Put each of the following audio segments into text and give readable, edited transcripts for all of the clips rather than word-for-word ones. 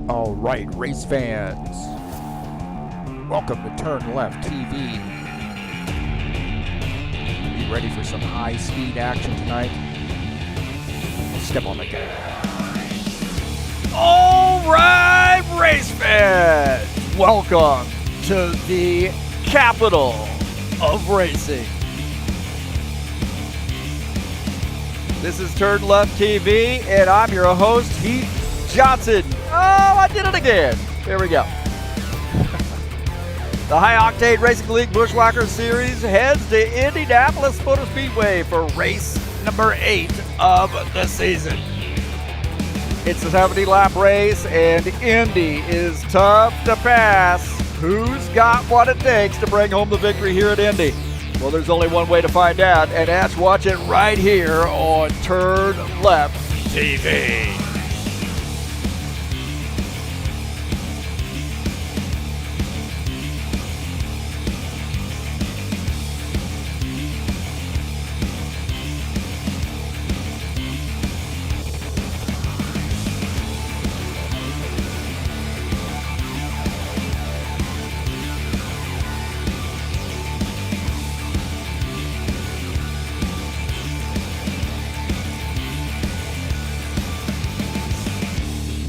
All right, race fans, welcome to TurnLeftTV. Be ready for some high-speed action tonight. Step on the gas. All right, race fans, welcome to the capital of racing. This is TurnLeftTV, and I'm your host, Heath Johnson. Oh, I did it again. There we go. The High Octane Racing League Buschwackers Series heads to Indianapolis Motor Speedway for race number 8 of the season. It's a 70-lap race, and Indy is tough to pass. Who's got what it takes to bring home the victory here at Indy? Well, there's only one way to find out, and that's watch it right here on TurnLeftTV.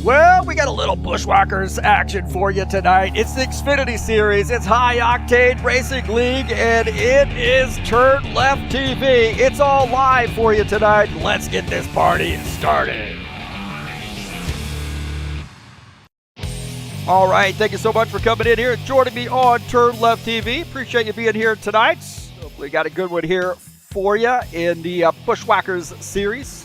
Well, we got a little Buschwackers action for you tonight. It's the Xfinity Series, it's High Octane Racing League, and it is TurnLeftTV. It's all live for you tonight. Let's get this party started. All right, thank you so much for coming in here and joining me on TurnLeftTV. Appreciate you being here tonight. Hopefully got a good one here for you in the Buschwackers Series.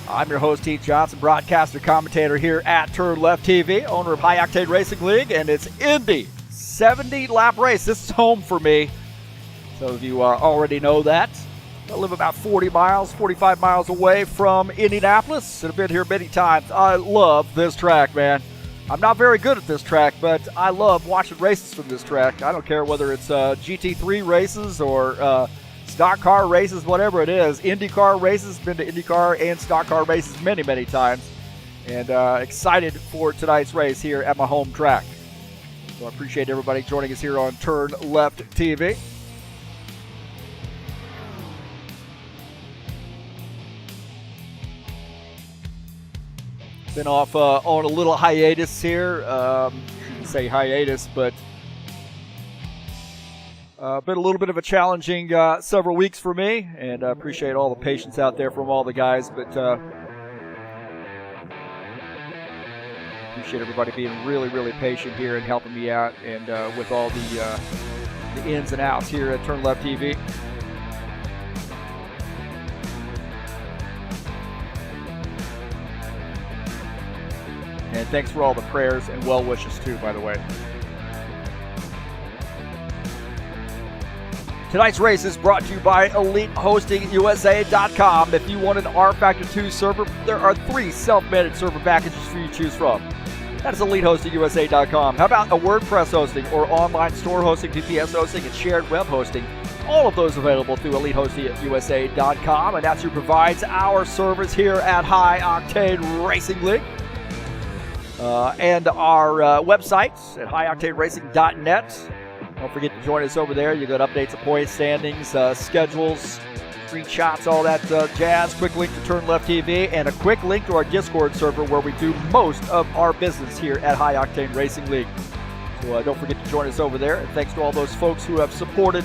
I'm your host, Heath Johnson, broadcaster, commentator here at TurnLeftTV, owner of High Octane Racing League, and it's Indy, 70-lap race. This is home for me. Some of you already know that. I live about 45 miles away from Indianapolis, and I've been here many times. I love this track, man. I'm not very good at this track, but I love watching races from this track. I don't care whether it's GT3 races or Stockcar races, whatever it is. IndyCar races, been to IndyCar and Stockcar races many, many times. And excited for tonight's race here at my home track. So I appreciate everybody joining us here on TurnLeftTV. Been off on a little hiatus here. Shouldn't say hiatus, but been a little bit of a challenging several weeks for me, and I appreciate all the patience out there from all the guys, but appreciate everybody being really, really patient here and helping me out, and with all the ins and outs here at TurnLeftTV. And thanks for all the prayers and well wishes too, by the way. Tonight's race is brought to you by EliteHostingUSA.com. If you want an rFactor 2 server, there are 3 self-managed server packages for you to choose from. That is EliteHostingUSA.com. How about a WordPress hosting or online store hosting, VPS hosting, and shared web hosting? All of those available through EliteHostingUSA.com, and that's who provides our servers here at High Octane Racing League. And our website at highoctaneracing.net. Don't forget to join us over there. You got updates of points, standings, schedules, screenshots, all that jazz. Quick link to TurnLeftTV and a quick link to our Discord server where we do most of our business here at High Octane Racing League. So don't forget to join us over there. And thanks to all those folks who have supported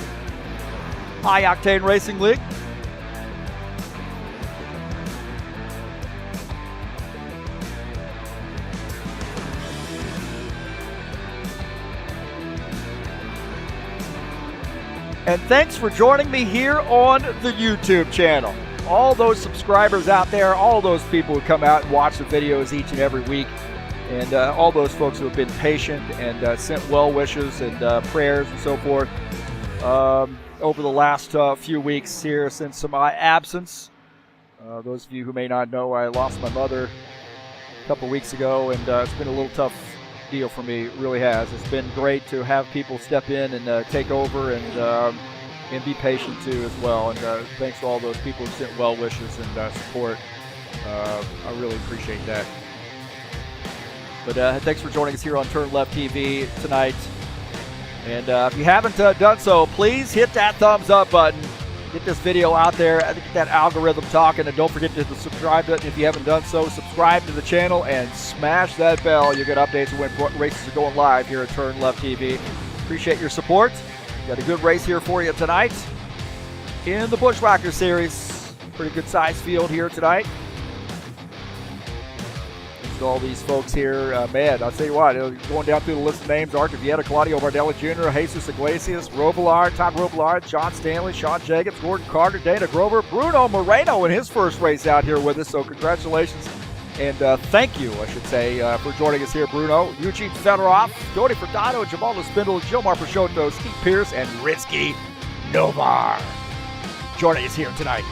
High Octane Racing League. And thanks for joining me here on the YouTube channel. All those subscribers out there, all those people who come out and watch the videos each and every week, and all those folks who have been patient and sent well wishes and prayers and so forth over the last few weeks here since my absence. Those of you who may not know, I lost my mother a couple weeks ago, and it's been a little tough deal for me. It really has. It's been great to have people step in and take over and And be patient too as well. And thanks to all those people who sent well wishes and support. I really appreciate that. But thanks for joining us here on TurnLeftTV tonight. And if you haven't done so, please hit that thumbs up button. Get this video out there, get that algorithm talking, and don't forget to hit the subscribe button if you haven't done so. Subscribe to the channel and smash that bell. You'll get updates when races are going live here at TurnLeftTV. Appreciate your support. Got a good race here for you tonight in the Buschwackers series. Pretty good size field here tonight. All these folks here, man, I'll tell you what, going down through the list of names, Archer Vieta, Claudio Bardelli Jr., Jesus Iglesias, Robillard, Todd Robillard, John Stanley, Sean Jacobs, Gordon Carter, Dana Grover, Bruno Moreno in his first race out here with us, so congratulations and thank you, I should say, for joining us here, Bruno. Eugene Fedorov, Tony Furtado, Jamaldo Spindle, Gilmar Peixoto, Steve Pierce, and Ritzky Novar joining us here tonight.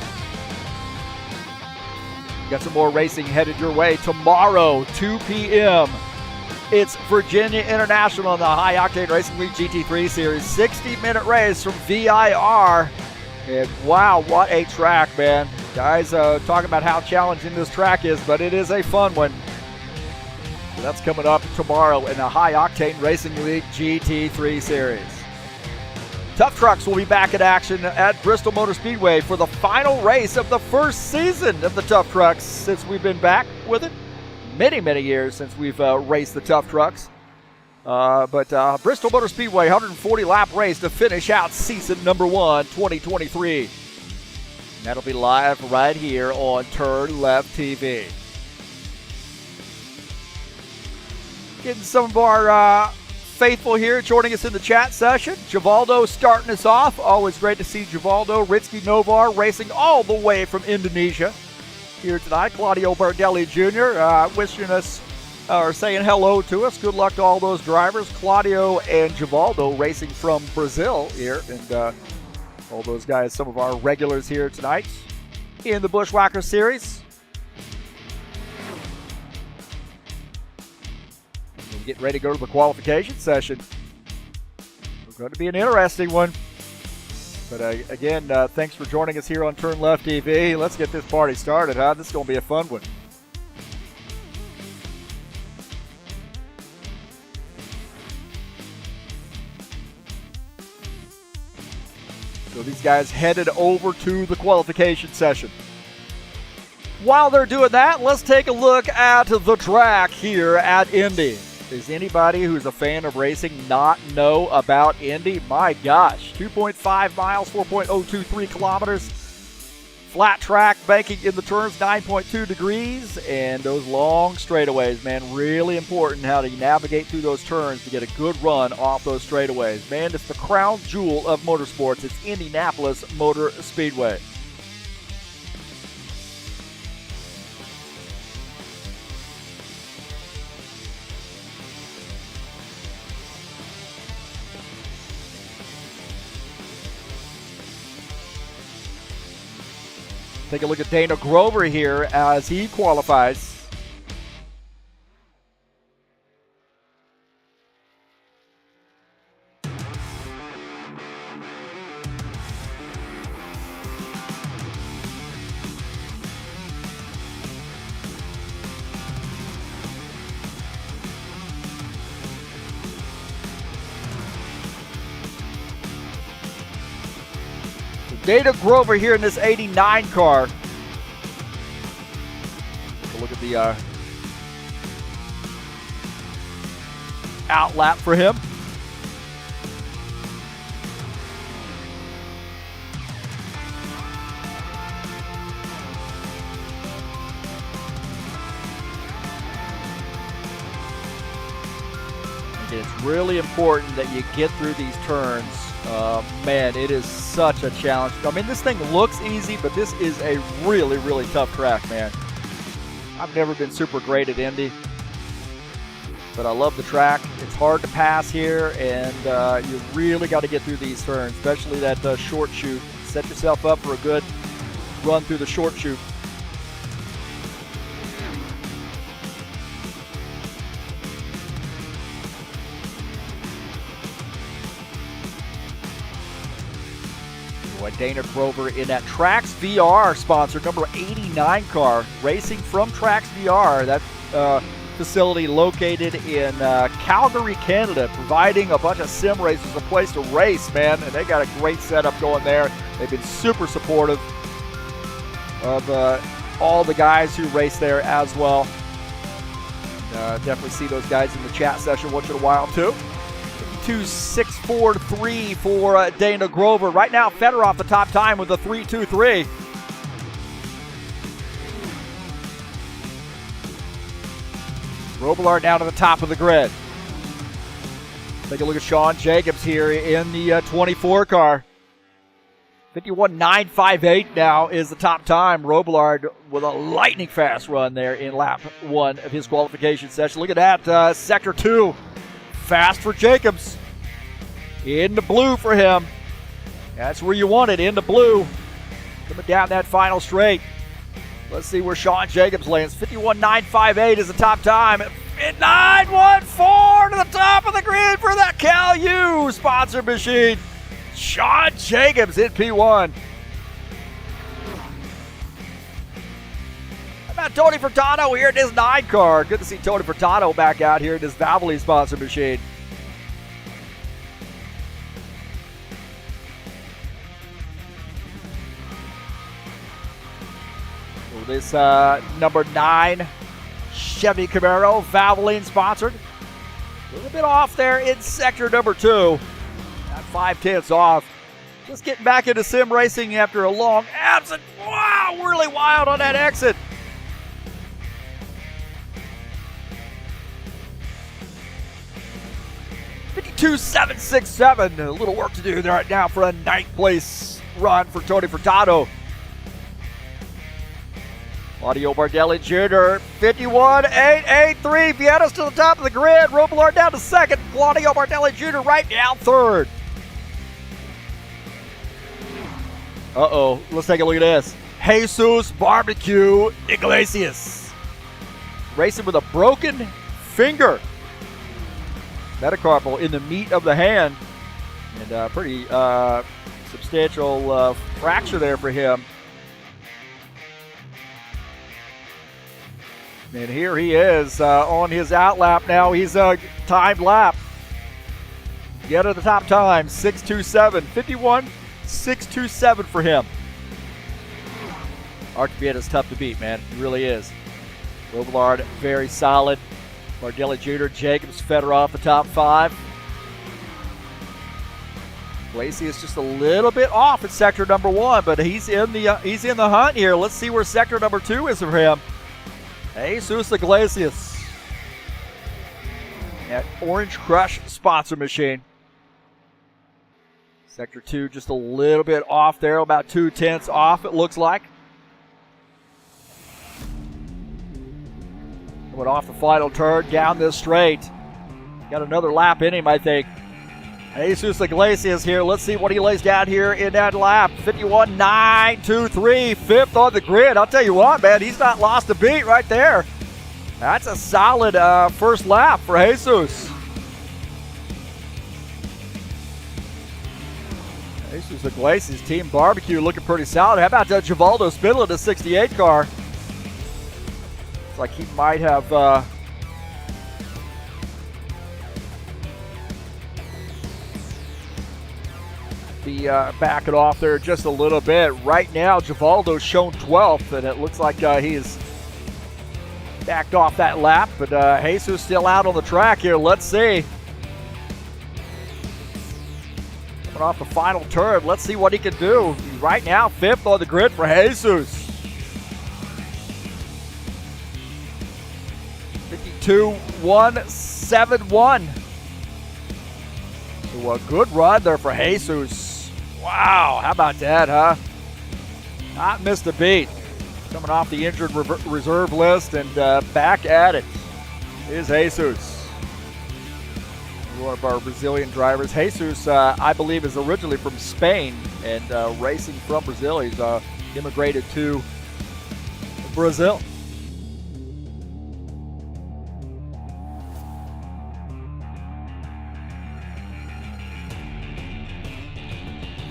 Got some more racing headed your way tomorrow, 2 p.m. It's Virginia International in the High Octane Racing League GT3 Series. 60-minute race from VIR. And wow, what a track, man. Guys talking about how challenging this track is, but it is a fun one. So that's coming up tomorrow in the High Octane Racing League GT3 Series. Tough Trucks will be back in action at Bristol Motor Speedway for the final race of the first season of the Tough Trucks since we've been back with it. Many, many years since we've raced the Tough Trucks. But Bristol Motor Speedway, 140-lap race to finish out season number 1, 2023. And that'll be live right here on TurnLeftTV. Getting some of our faithful here joining us in the chat session. Givaldo starting us off. Always great to see Givaldo. Ritzky Novar racing all the way from Indonesia here tonight. Claudio Bardelli Jr. Wishing us or saying hello to us. Good luck to all those drivers. Claudio and Givaldo racing from Brazil here. And all those guys, some of our regulars here tonight in the Buschwackers series. Getting ready to go to the qualification session. It's going to be an interesting one. But again, thanks for joining us here on TurnLeftTV. Let's get this party started, huh? This is going to be a fun one. So these guys headed over to the qualification session. While they're doing that, let's take a look at the track here at Indy. Does anybody who's a fan of racing not know about Indy? My gosh, 2.5 miles, 4.023 kilometers. Flat track, banking in the turns, 9.2 degrees. And those long straightaways, man, really important how to navigate through those turns to get a good run off those straightaways. Man, it's the crown jewel of motorsports. It's Indianapolis Motor Speedway. Take a look at Dana Grover here as he qualifies. Dana Grover here in this 89 car. Take a look at the out lap for him. It's really important that you get through these turns. Man, it is such a challenge. I mean, this thing looks easy, but this is a really, really tough track, man. I've never been super great at Indy, but I love the track. It's hard to pass here, and you really got to get through these turns, especially that short chute. Set yourself up for a good run through the short chute. Boy, Dana Grover in that Trax VR sponsor, number 89 car, racing from Trax VR. That facility located in Calgary, Canada, providing a bunch of sim racers a place to race, man. And they got a great setup going there. They've been super supportive of all the guys who race there as well. Definitely see those guys in the chat session once in a while too. 2:643 for Dana Grover. Right now, Fedorov the top time with a 3:23. Robillard down to the top of the grid. Take a look at Sean Jacobs here in the 24 car. 51.958 now is the top time. Robillard with a lightning fast run there in lap 1 of his qualification session. Look at that, sector 2. Fast for Jacobs. In the blue for him. That's where you want it, in the blue. Coming down that final straight. Let's see where Sean Jacobs lands. 51.958 is the top time. 9:14 to the top of the grid for that Cal U sponsor machine. Sean Jacobs in P1. How about Tony Furtado here in his 9 car? Good to see Tony Furtado back out here in his Valvoline sponsor machine. So this number 9 Chevy Camaro, Valvoline sponsored. A little bit off there in sector number 2. 5/10 off. Just getting back into sim racing after a long absence. Wow, really wild on that exit. $52.767. A little work to do there right now for a 9th place run for Tony Furtado. Claudio Bardelli Jr. 51.883. Vienna's to the top of the grid. Robillard down to 2nd. Claudio Bardelli Jr. right down 3rd. Uh-oh, let's take a look at this. Jesus Barbecue Iglesias. Racing with a broken finger. Metacarpal in the meat of the hand. And pretty substantial fracture there for him. And here he is on his outlap now. He's a timed lap. Get at the top time, 6:27, 51.627 for him. Arch Vienna's tough to beat, man. It really is. Robillard, very solid. Bardelli Jr., Jacobs, Fedorov, the top 5. Lacey is just a little bit off at sector number 1, but he's in the hunt here. Let's see where sector number 2 is for him. Jesus Iglesias. At Orange Crush sponsor machine. Sector 2 just a little bit off there, about 2/10 off it looks like. Coming off the final turn down this straight. Got another lap in him, I think. Jesus Iglesias here. Let's see what he lays down here in that lap. 51.923, 5th on the grid. I'll tell you what, man, he's not lost a beat right there. That's a solid first lap for Jesus. Jesus Iglesias, Team Barbecue looking pretty solid. How about Givaldo Spindler, the 68 car? Looks like he might have be backing off there just a little bit. Right now, Givaldo's shown 12th, and it looks like he's backed off that lap, but Jesus still out on the track here. Let's see. Coming off the final turn, let's see what he can do. Right now, 5th on the grid for Jesus. 52.171. So a good run there for Jesus. Wow, how about that, huh? Not missed a beat. Coming off the injured reserve list and back at it is Jesus. One of our Brazilian drivers. Jesus, I believe, is originally from Spain and racing from Brazil. He's immigrated to Brazil.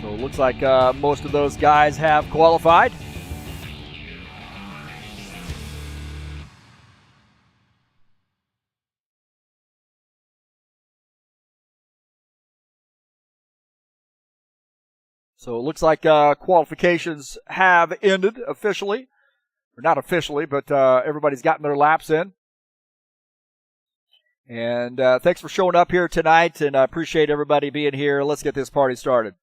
So So it looks like most of those guys have qualified. So it looks like qualifications have ended officially. Or not officially, but everybody's gotten their laps in. And thanks for showing up here tonight, and I appreciate everybody being here. Let's get this party started.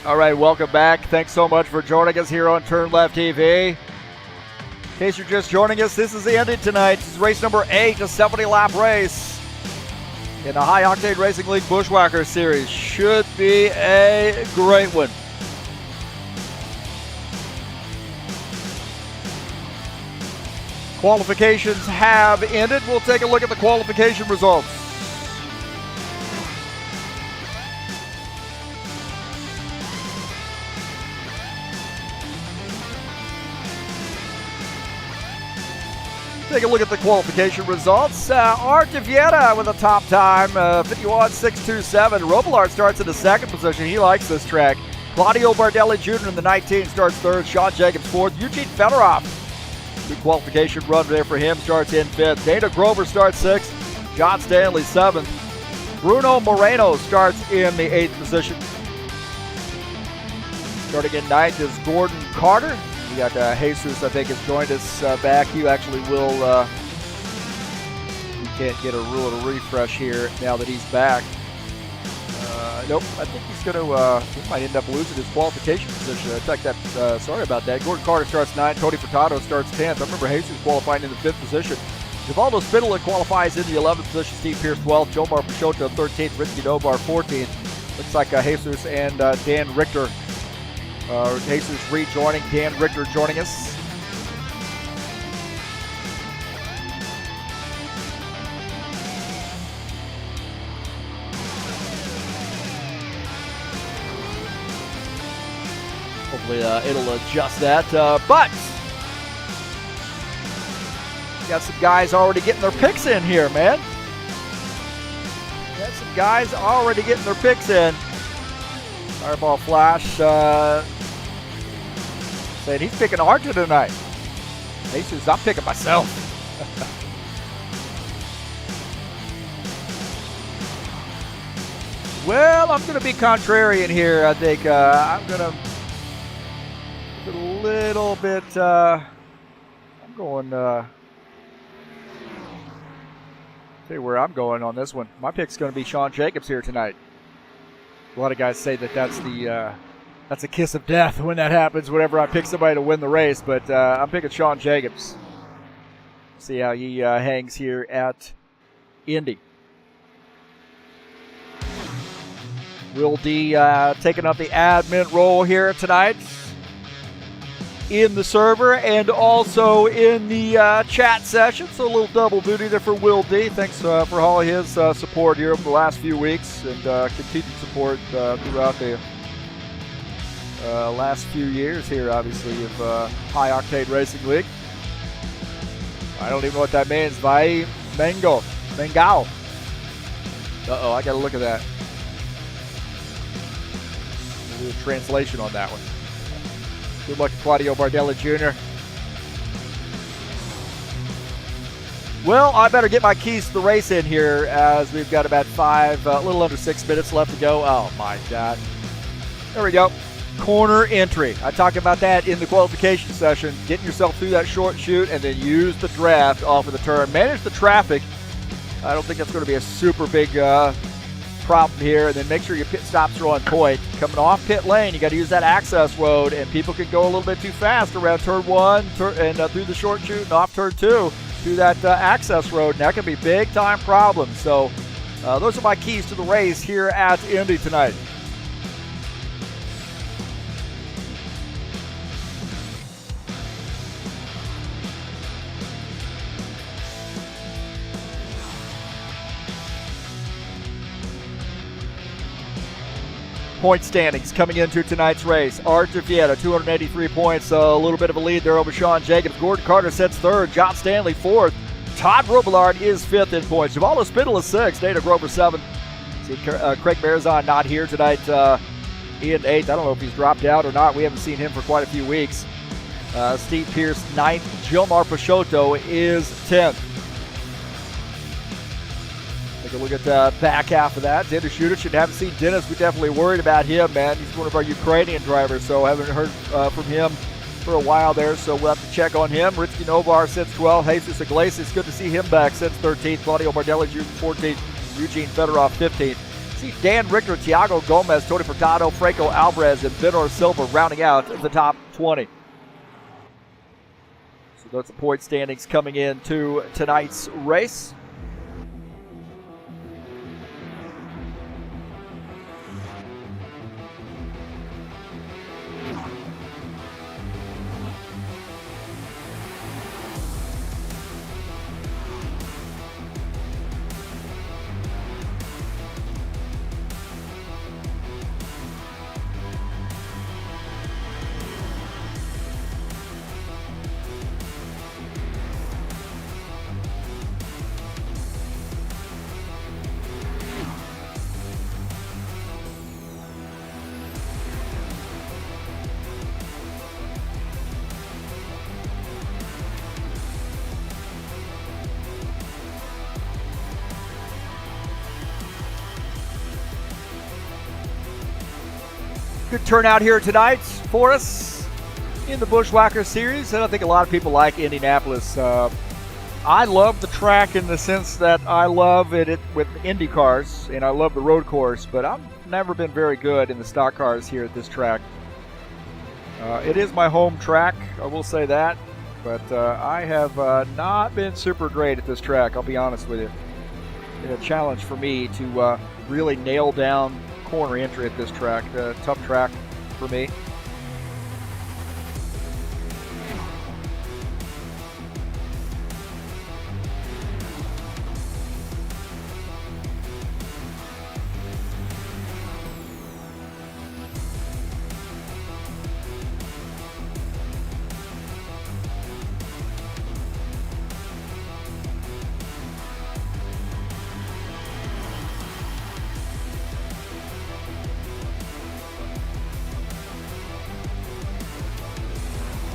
All right, welcome back. Thanks so much for joining us here on TurnLeftTV. In case you're just joining us, this is the Indy tonight. This is race number 8, a 70-lap race in the High Octane Racing League Buschwackers Series. Should be a great one. Qualifications have ended. We'll take a look at the qualification results. Take a look at the qualification results. Art Vieta with a top time, 51.627. Robillard starts in the second position. He likes this track. Claudio Bardelli Jr. in the 19 starts third. Sean Jacobs fourth. Eugene Fedorov, good qualification run there for him, starts in fifth. Dana Grover starts sixth. John Stanley seventh. Bruno Moreno starts in the 8th position. Starting in 9th is Gordon Carter. We got Jesus, I think, has joined us back. He actually will, we can't get a little refresh here now that he's back. Nope, I think he's going to, he might end up losing his qualification position. I take that, sorry about that. Gordon Carter starts 9th, Tony Furtado starts 10th. I remember Jesus qualifying in the 5th position. Givaldo Spitaler qualifies in the 11th position, Steve Pierce 12th, Jomar Peixoto 13th, Ricky Nobar 14th. Looks like Jesus and Dan Richter. Jesus rejoining, Dan Richter joining us. Hopefully it'll adjust that, but got some guys already getting their picks in here, man. Got some guys already getting their picks in. Fireball Flash saying he's picking Archer tonight. Jesus, I'm picking myself. Well, I'm going to be contrarian here. I think I'm going to a little bit. I'm going. Tell you where I'm going on this one. My pick's going to be Sean Jacobs here tonight. A lot of guys say that that's a kiss of death when that happens whenever I pick somebody to win the race, but I'm picking Sean Jacobs. See how he hangs here at Indy. Will D taking up the admin role here tonight in the server and also in the chat session. So a little double duty there for Will D. Thanks for all his support here over the last few weeks and continued support throughout the last few years here, obviously, of High Octane Racing League. I don't even know what that means. Vai Bengal. Uh-oh, I got to look at that. We'll do a translation on that one. Good luck to Claudio Bardelli Jr. Well, I better get my keys to the race in here as we've got about a little under 6 minutes left to go. Oh, my God. There we go. Corner entry. I talked about that in the qualification session. Getting yourself through that short chute and then use the draft off of the turn. Manage the traffic. I don't think that's going to be a super big problem here. And then make sure your pit stops are on point. Coming off pit lane, you got to use that access road, and people can go a little bit too fast around turn 1 and through the short chute and off turn 2 through that access road. And that can be big time problems. So those are my keys to the race here at Indy tonight. Point standings coming into tonight's race. Archer Vieta, 283 points, a little bit of a lead there over Sean Jacobs. Gordon Carter sits third. John Stanley fourth. Todd Robillard is fifth in points. Givaldo Spitaler is sixth. Dana Grover seventh. See Craig Bearzon not here tonight in eighth. I don't know if he's dropped out or not. We haven't seen him for quite a few weeks. Steve Pierce ninth. Jomar Peixoto is 10th. Take a look at the back half of that. Dennis Shudich, haven't seen Dennis. We're definitely worried about him, man. He's one of our Ukrainian drivers, so haven't heard from him for a while there, so we'll have to check on him. Ricky Nobar sits 12th. Jesus Iglesias, good to see him back, sits 13th. Claudio Bardelli Jr. 14th. Eugene Fedorov 15th. See Dan Richter, Thiago Gomez, Tony Furtado, Franco Alvarez, and Benor Silva rounding out the top 20. So those are the point standings coming into tonight's race. Good turnout here tonight for us in the Buschwackers series. And I think a lot of people like Indianapolis. I love the track in the sense that I love it with Indy cars, and I love the road course, but I've never been very good in the stock cars here at this track. It is my home track, I will say that, but I have not been super great at this track, I'll be honest with you. It's been a challenge for me to really nail down corner entry at this track. Tough track for me.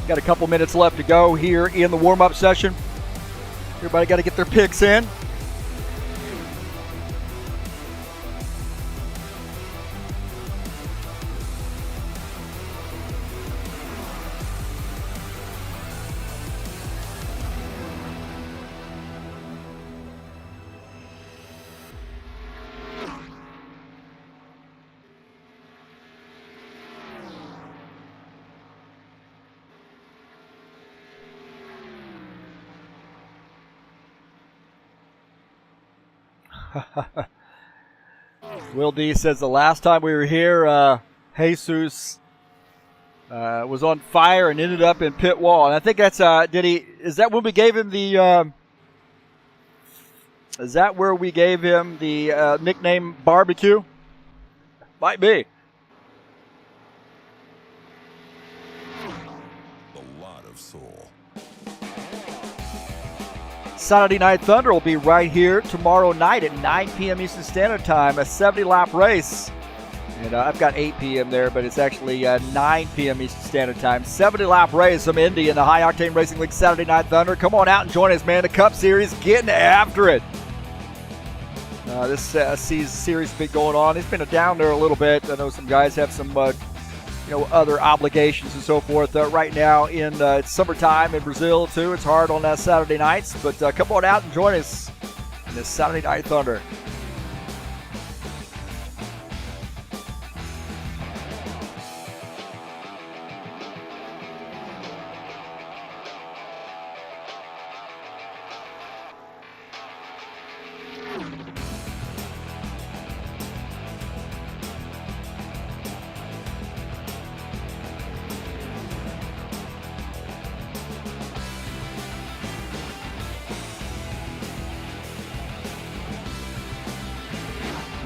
Got a couple minutes left to go here in the warm-up session. Everybody got to get their picks in. Will D says the last time we were here, Jesus was on fire and ended up in pit wall. And I think that's is that when we gave him the is that where we gave him the nickname Barbecue? Might be. A lot of soul. Saturday Night Thunder will be right here tomorrow night at 9 p.m. Eastern Standard Time, a 70-lap race. And I've got 8 p.m. there, but it's actually 9 p.m. Eastern Standard Time. 70-lap race from Indy in the High Octane Racing League Saturday Night Thunder. Come on out and join us, man. The Cup Series, getting after it. This series has been going on. It's been down there a little bit. I know some guys have some other obligations and so forth right now in it's summertime in Brazil too. It's hard on Saturday nights, but come on out and join us in this Saturday Night Thunder.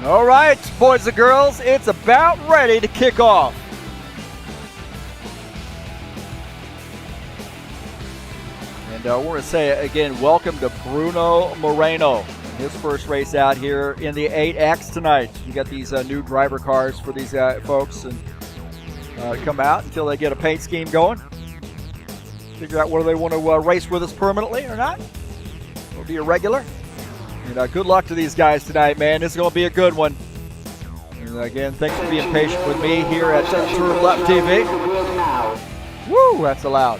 All right, boys and girls, it's about ready to kick off. And we're going to say again, welcome to Bruno Moreno. His first race out here in the 8X tonight. You got these new driver cars for these folks, and come out until they get a paint scheme going. Figure out whether they want to race with us permanently or not. Or be a regular. And good luck to these guys tonight, man. This is going to be a good one. And again, thanks for being patient with me here at TurnLeftTV. Woo, that's loud.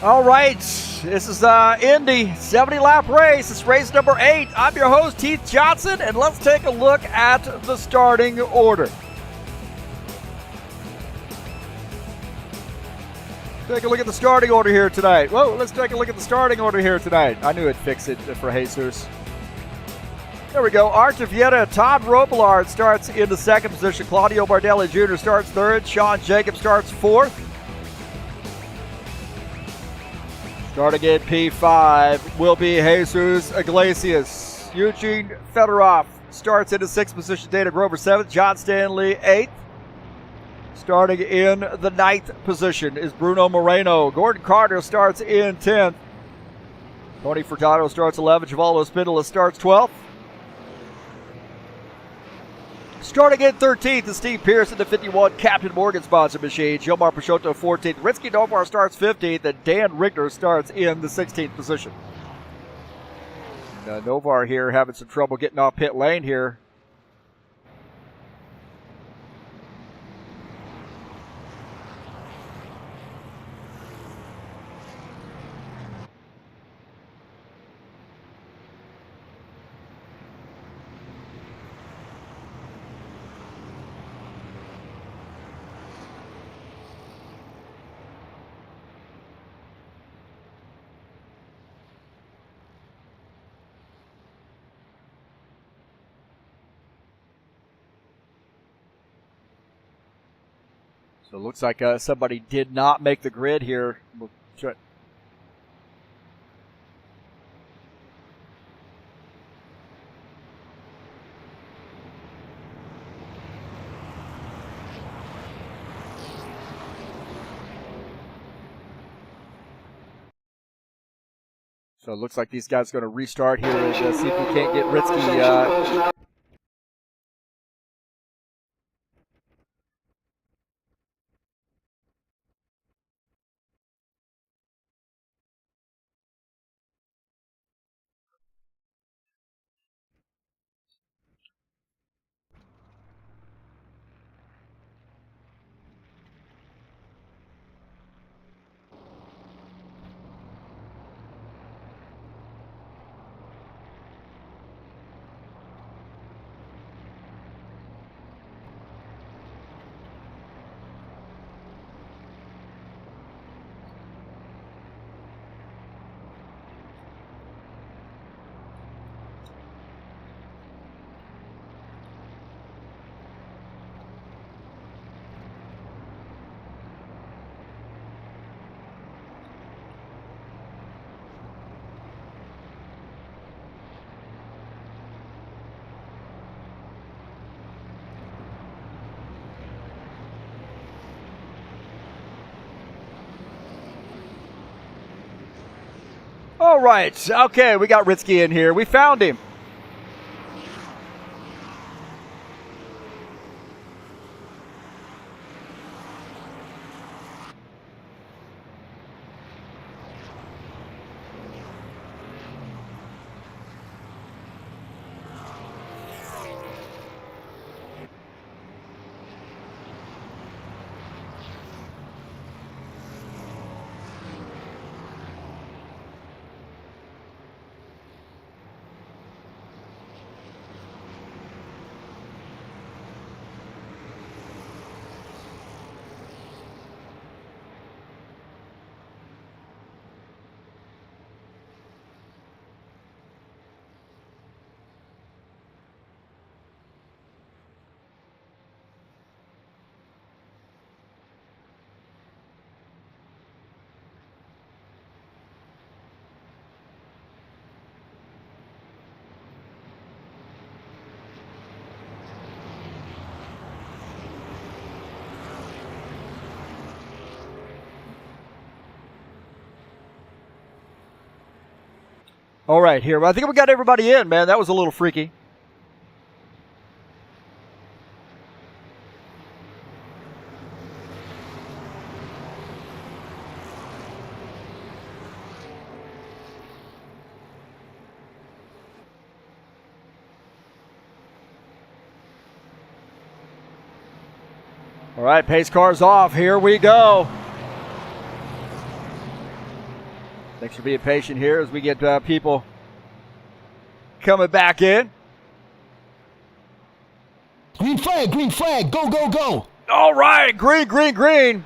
All right, this is Indy 70-lap race. It's race number 8. I'm your host, Heath Johnson, and let's take a look at the starting order. Take a look at the starting order here tonight. Whoa, let's take a look at the starting order here tonight. I knew it'd fix it for Jesus. There we go. Artavieta, Todd Robillard starts in the 2nd position. Claudio Bardelli Jr. starts 3rd. Sean Jacobs starts 4th. Starting in P5 will be Jesus Iglesias. Eugene Fedorov starts in the 6th position. Dana Grover 7th. John Stanley 8th. Starting in the 9th position is Bruno Moreno. Gordon Carter starts in 10th. Tony Furtado starts 11th. Givaldo Spindola starts 12th. Starting in 13th is Steve Pierce in the 51 Captain Morgan sponsor machine. Gilmar Peixoto 14th. Ritzky Novar starts 15th. And Dan Rigner starts in the 16th position. Novar here having some trouble getting off pit lane here. So it looks like somebody did not make the grid here. We'll try. So it looks like these guys are going to restart here and see if we can't get Ritzky. All right. Okay, we got Ritzky in here. We found him. All right, here. I think we got everybody in, man. That was a little freaky. All right, pace car's off. Here we go. Thanks for being patient here as we get people coming back in. Green flag, go, go, go. All right, green, green, green.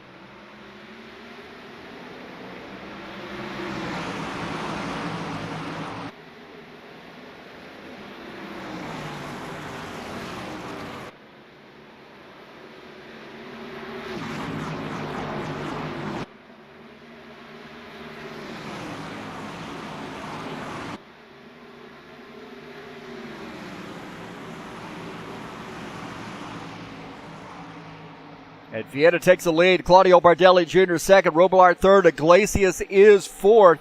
And Vienna takes the lead. Claudio Bardelli Jr. second. Robillard third. Iglesias is fourth.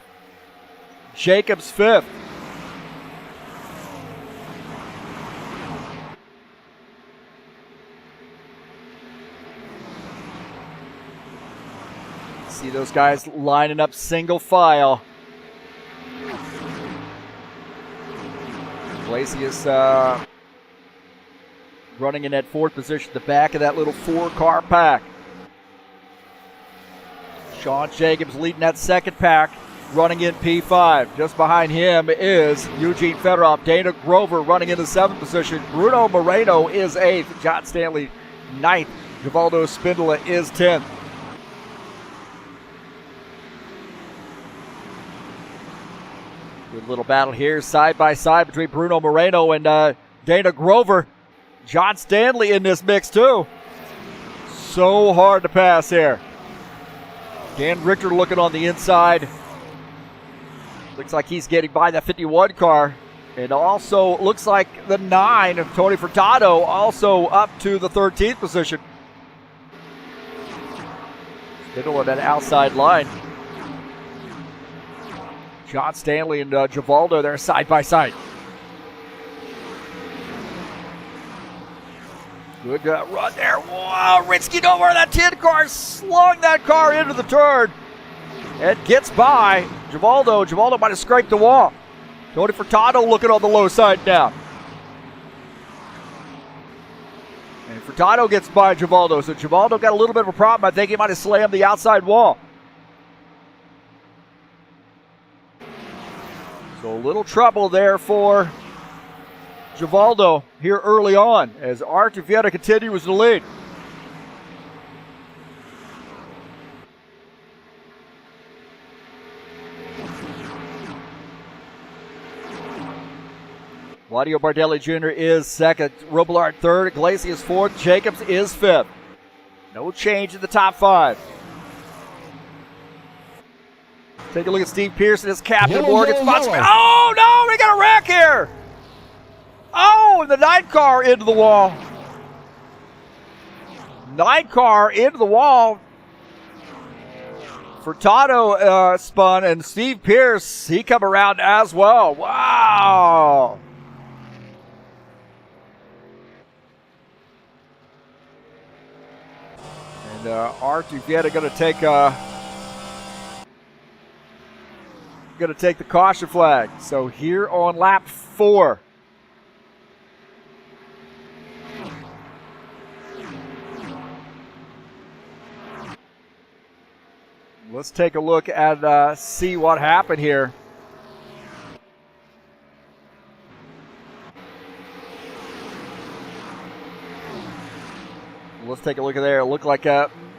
Jacobs fifth. See those guys lining up single file. Iglesias running in that fourth position, the back of that little four-car pack. Sean Jacobs leading that second pack, running in P5. Just behind him is Eugene Fedorov. Dana Grover running in the seventh position. Bruno Moreno is eighth. John Stanley ninth. Givaldo Spindola is 10th. Good little battle here, side by side between Bruno Moreno and Dana Grover. John Stanley in this mix too. So hard to pass here. Dan Richter looking on the inside. Looks like he's getting by that 51 car. And also looks like the 9 of Tony Furtado also up to the 13th position. Middle of that outside line. John Stanley and Givaldo there side by side. Good run there. Whoa, Rinsky over that 10 car, slung that car into the turn. It gets by Givaldo. Givaldo might have scraped the wall. Tony Furtado looking on the low side now. And Furtado gets by Givaldo. So Givaldo got a little bit of a problem. I think he might have slammed the outside wall. So a little trouble there for Givaldo here early on as Art Vieta continues to lead. Claudio Bardelli Jr. is second. Robillard third. Iglesias fourth. Jacobs is fifth. No change in the top five. Take a look at Steve Pearson as Captain Morgan. Oh no, we got a wreck here. Oh, the 9 car into the wall. 9 car into the wall. Furtado spun, and Steve Pierce, he come around as well. Wow. And Art Vieta going to take the caution flag. So here on lap 4. Let's take a look and see what happened here. Let's take a look at there. It looked like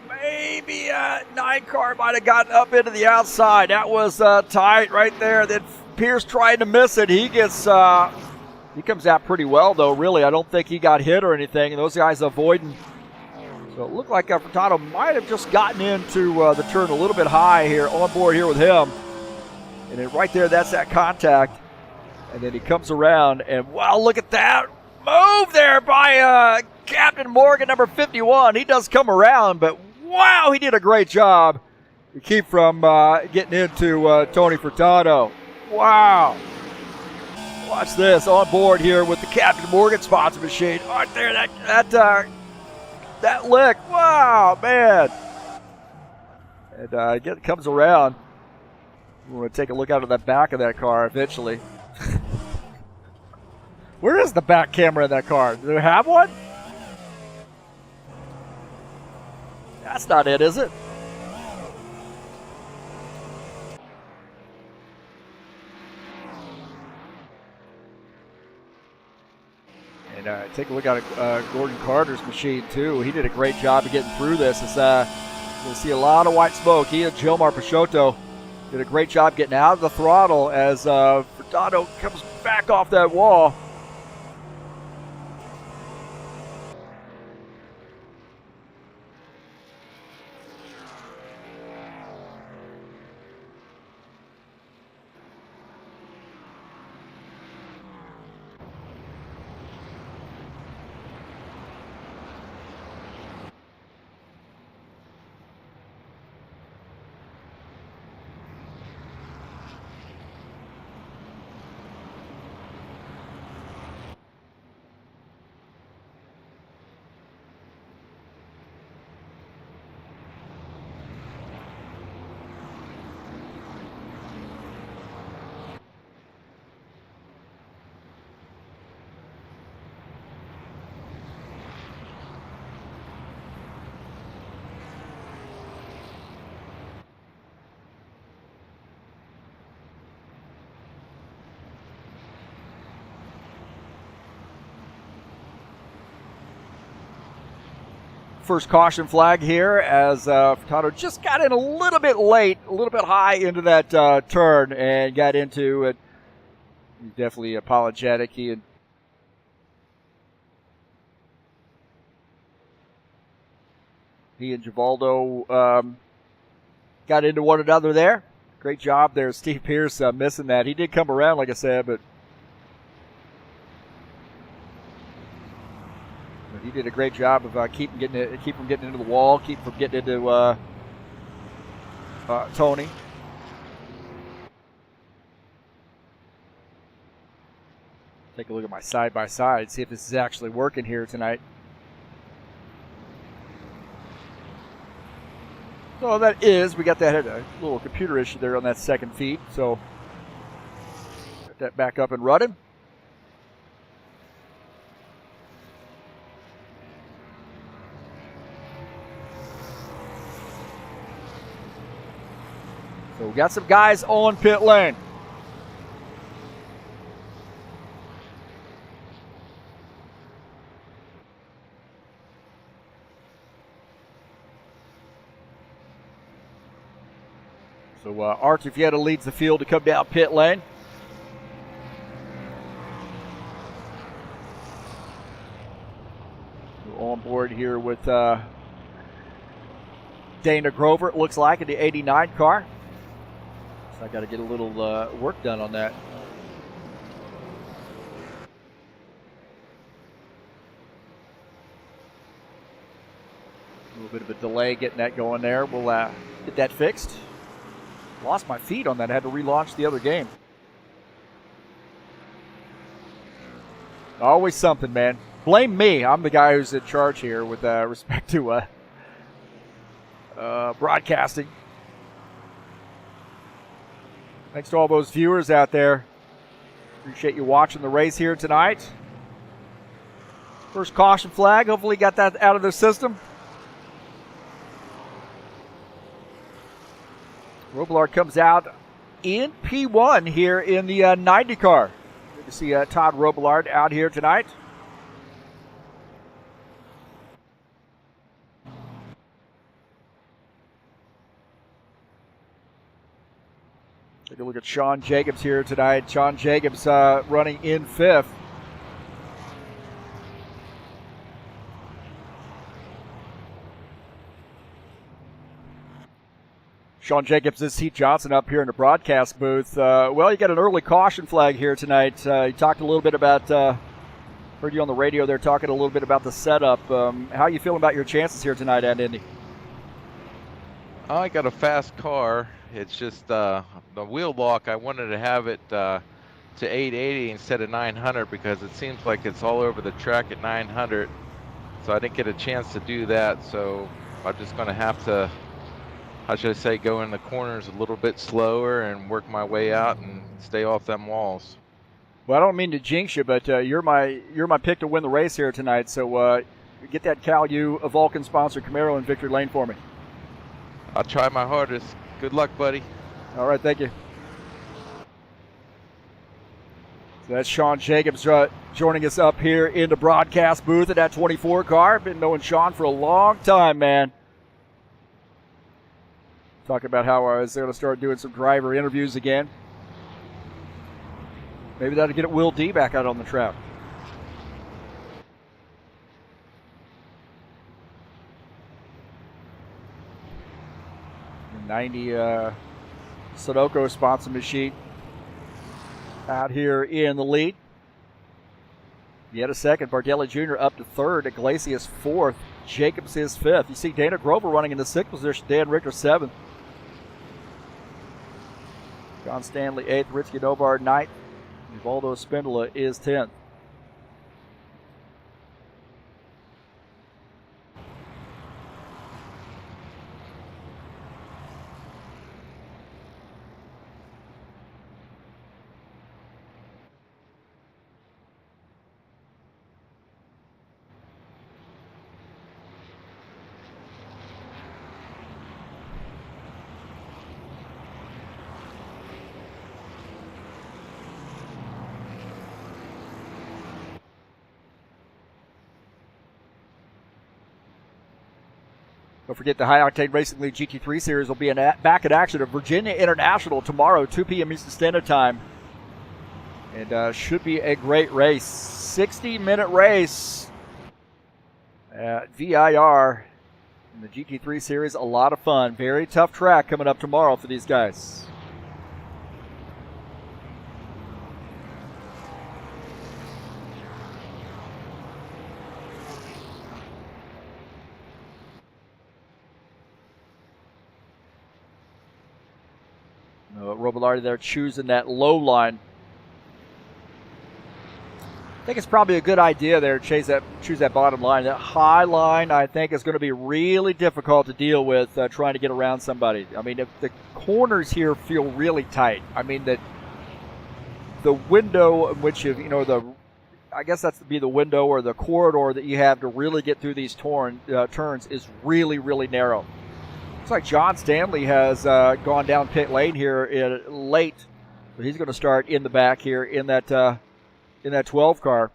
maybe a 9 car might have gotten up into the outside. That was tight right there. Then Pierce trying to miss it. He gets he comes out pretty well though. Really, I don't think he got hit or anything. And those guys avoiding. So it looked like Furtado might have just gotten into the turn a little bit high here, on board here with him. And then right there, that's that contact. And then he comes around, and wow, look at that move there by Captain Morgan, number 51. He does come around, but wow, he did a great job to keep from getting into Tony Furtado. Wow. Watch this, on board here with the Captain Morgan sponsor machine. Right there, that lick, wow, man. And again, it comes around. We're going to take a look out of the back of that car eventually. Where is the back camera in that car? Do we have one? That's not it, is it? And take a look at Gordon Carter's machine, too. He did a great job of getting through this. You'll see a lot of white smoke. He and Gilmar Peixoto did a great job getting out of the throttle as Furtado comes back off that wall. First caution flag here as Furtado just got in a little bit late, a little bit high into that turn and got into it. He's definitely apologetic. He and Givaldo got into one another there. Great job there, Steve Pierce missing that. He did come around, like I said, but he did a great job of keep from getting into the wall, keep from getting into Tony. Take a look at my side-by-side, see if this is actually working here tonight. So that is, we got that little computer issue there on that second feed, so get that back up and running. So we got some guys on pit lane. So Art, if you had to lead the field to come down pit lane. We're on board here with Dana Grover, it looks like, in the 89 car. So I got to get a little work done on that. A little bit of a delay getting that going there. We'll get that fixed. Lost my feed on that. I had to relaunch the other game. Always something, man. Blame me. I'm the guy who's in charge here with respect to broadcasting. Thanks to all those viewers out there. Appreciate you watching the race here tonight. First caution flag. Hopefully got that out of the system. Robillard comes out in P1 here in the 90 car. Good to see Todd Robillard out here tonight. Take a look at Sean Jacobs here tonight. Sean Jacobs running in fifth. Sean Jacobs is Heath Johnson up here in the broadcast booth. Well, you got an early caution flag here tonight. You talked a little bit about, heard you on the radio there talking a little bit about the setup. How are you feeling about your chances here tonight at Indy? I got a fast car. It's just the wheel lock. I wanted to have it to 880 instead of 900 because it seems like it's all over the track at 900. So I didn't get a chance to do that. So I'm just going to have to, how should I say, go in the corners a little bit slower and work my way out and stay off them walls. Well, I don't mean to jinx you, but you're my pick to win the race here tonight. So get that Cal U Vulcan sponsored Camaro in victory lane for me. I'll try my hardest. Good luck, buddy. All right, thank you. So that's Sean Jacobs joining us up here in the broadcast booth at that 24 car. Been knowing Sean for a long time, man. Talking about how they're going to start doing some driver interviews again. Maybe that'll get Will D back out on the track. 90 Sudoku sponsor machine out here in the lead. Yet a second. Bardelli Jr. up to third. Iglesias fourth. Jacobs is fifth. You see Dana Grover running in the sixth position. Dan Richter seventh. John Stanley eighth. Ritzky Novar ninth. Ubaldo Spindola is 10th. Don't forget the High Octane Racing League GT3 Series will be back in action at Virginia International tomorrow, 2 p.m. Eastern Standard Time. And should be a great race. 60-minute race at VIR in the GT3 Series. A lot of fun. Very tough track coming up tomorrow for these guys. Robilardi there choosing that low line. I think it's probably a good idea there to choose that bottom line. That high line, I think, is going to be really difficult to deal with trying to get around somebody. I mean, if the corners here feel really tight. I mean, the window in which I guess that's to be the window or the corridor that you have to really get through these turns is really, really narrow. Looks like John Stanley has gone down pit lane here late, but he's going to start in the back here in that 12 car.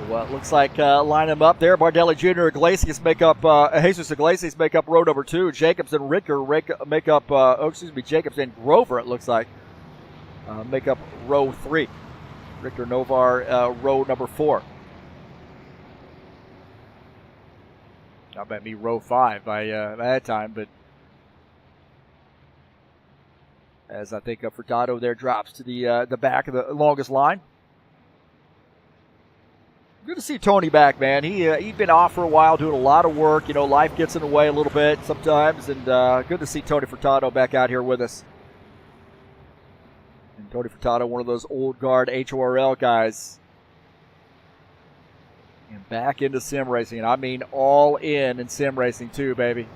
Well, it looks like line them up there. Bardelli Jr. Iglesias make up Jesus Iglesias make up row number 2. Jacobs and Ricker make up Jacobs and Grover, it looks like, make up row 3. Richter Novar row number 4. That might be row 5 by that time, but as I think Furtado there drops to the back of the longest line. Good to see Tony back, man. He'd been off for a while, doing a lot of work. You know, life gets in the way a little bit sometimes, and good to see Tony Furtado back out here with us. And Tony Furtado, one of those old guard HORL guys, and back into sim racing, and I mean all in sim racing too, baby.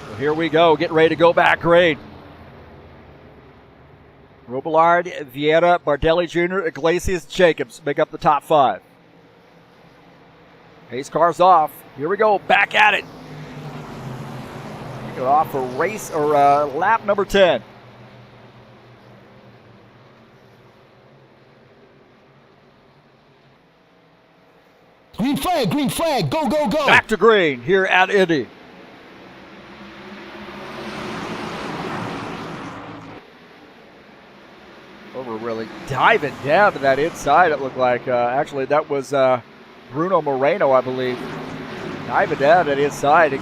So here we go, getting ready to go back grade. Robillard, Vieira, Bardelli Jr., Iglesias, Jacobs make up the top 5. Pace car's off. Here we go, back at it. Go off for race or lap number 10. Green flag, go, go, go. Back to green here at Indy. We're really diving down to that inside, it looked like. Actually, that was Bruno Moreno, I believe. Diving down to that inside and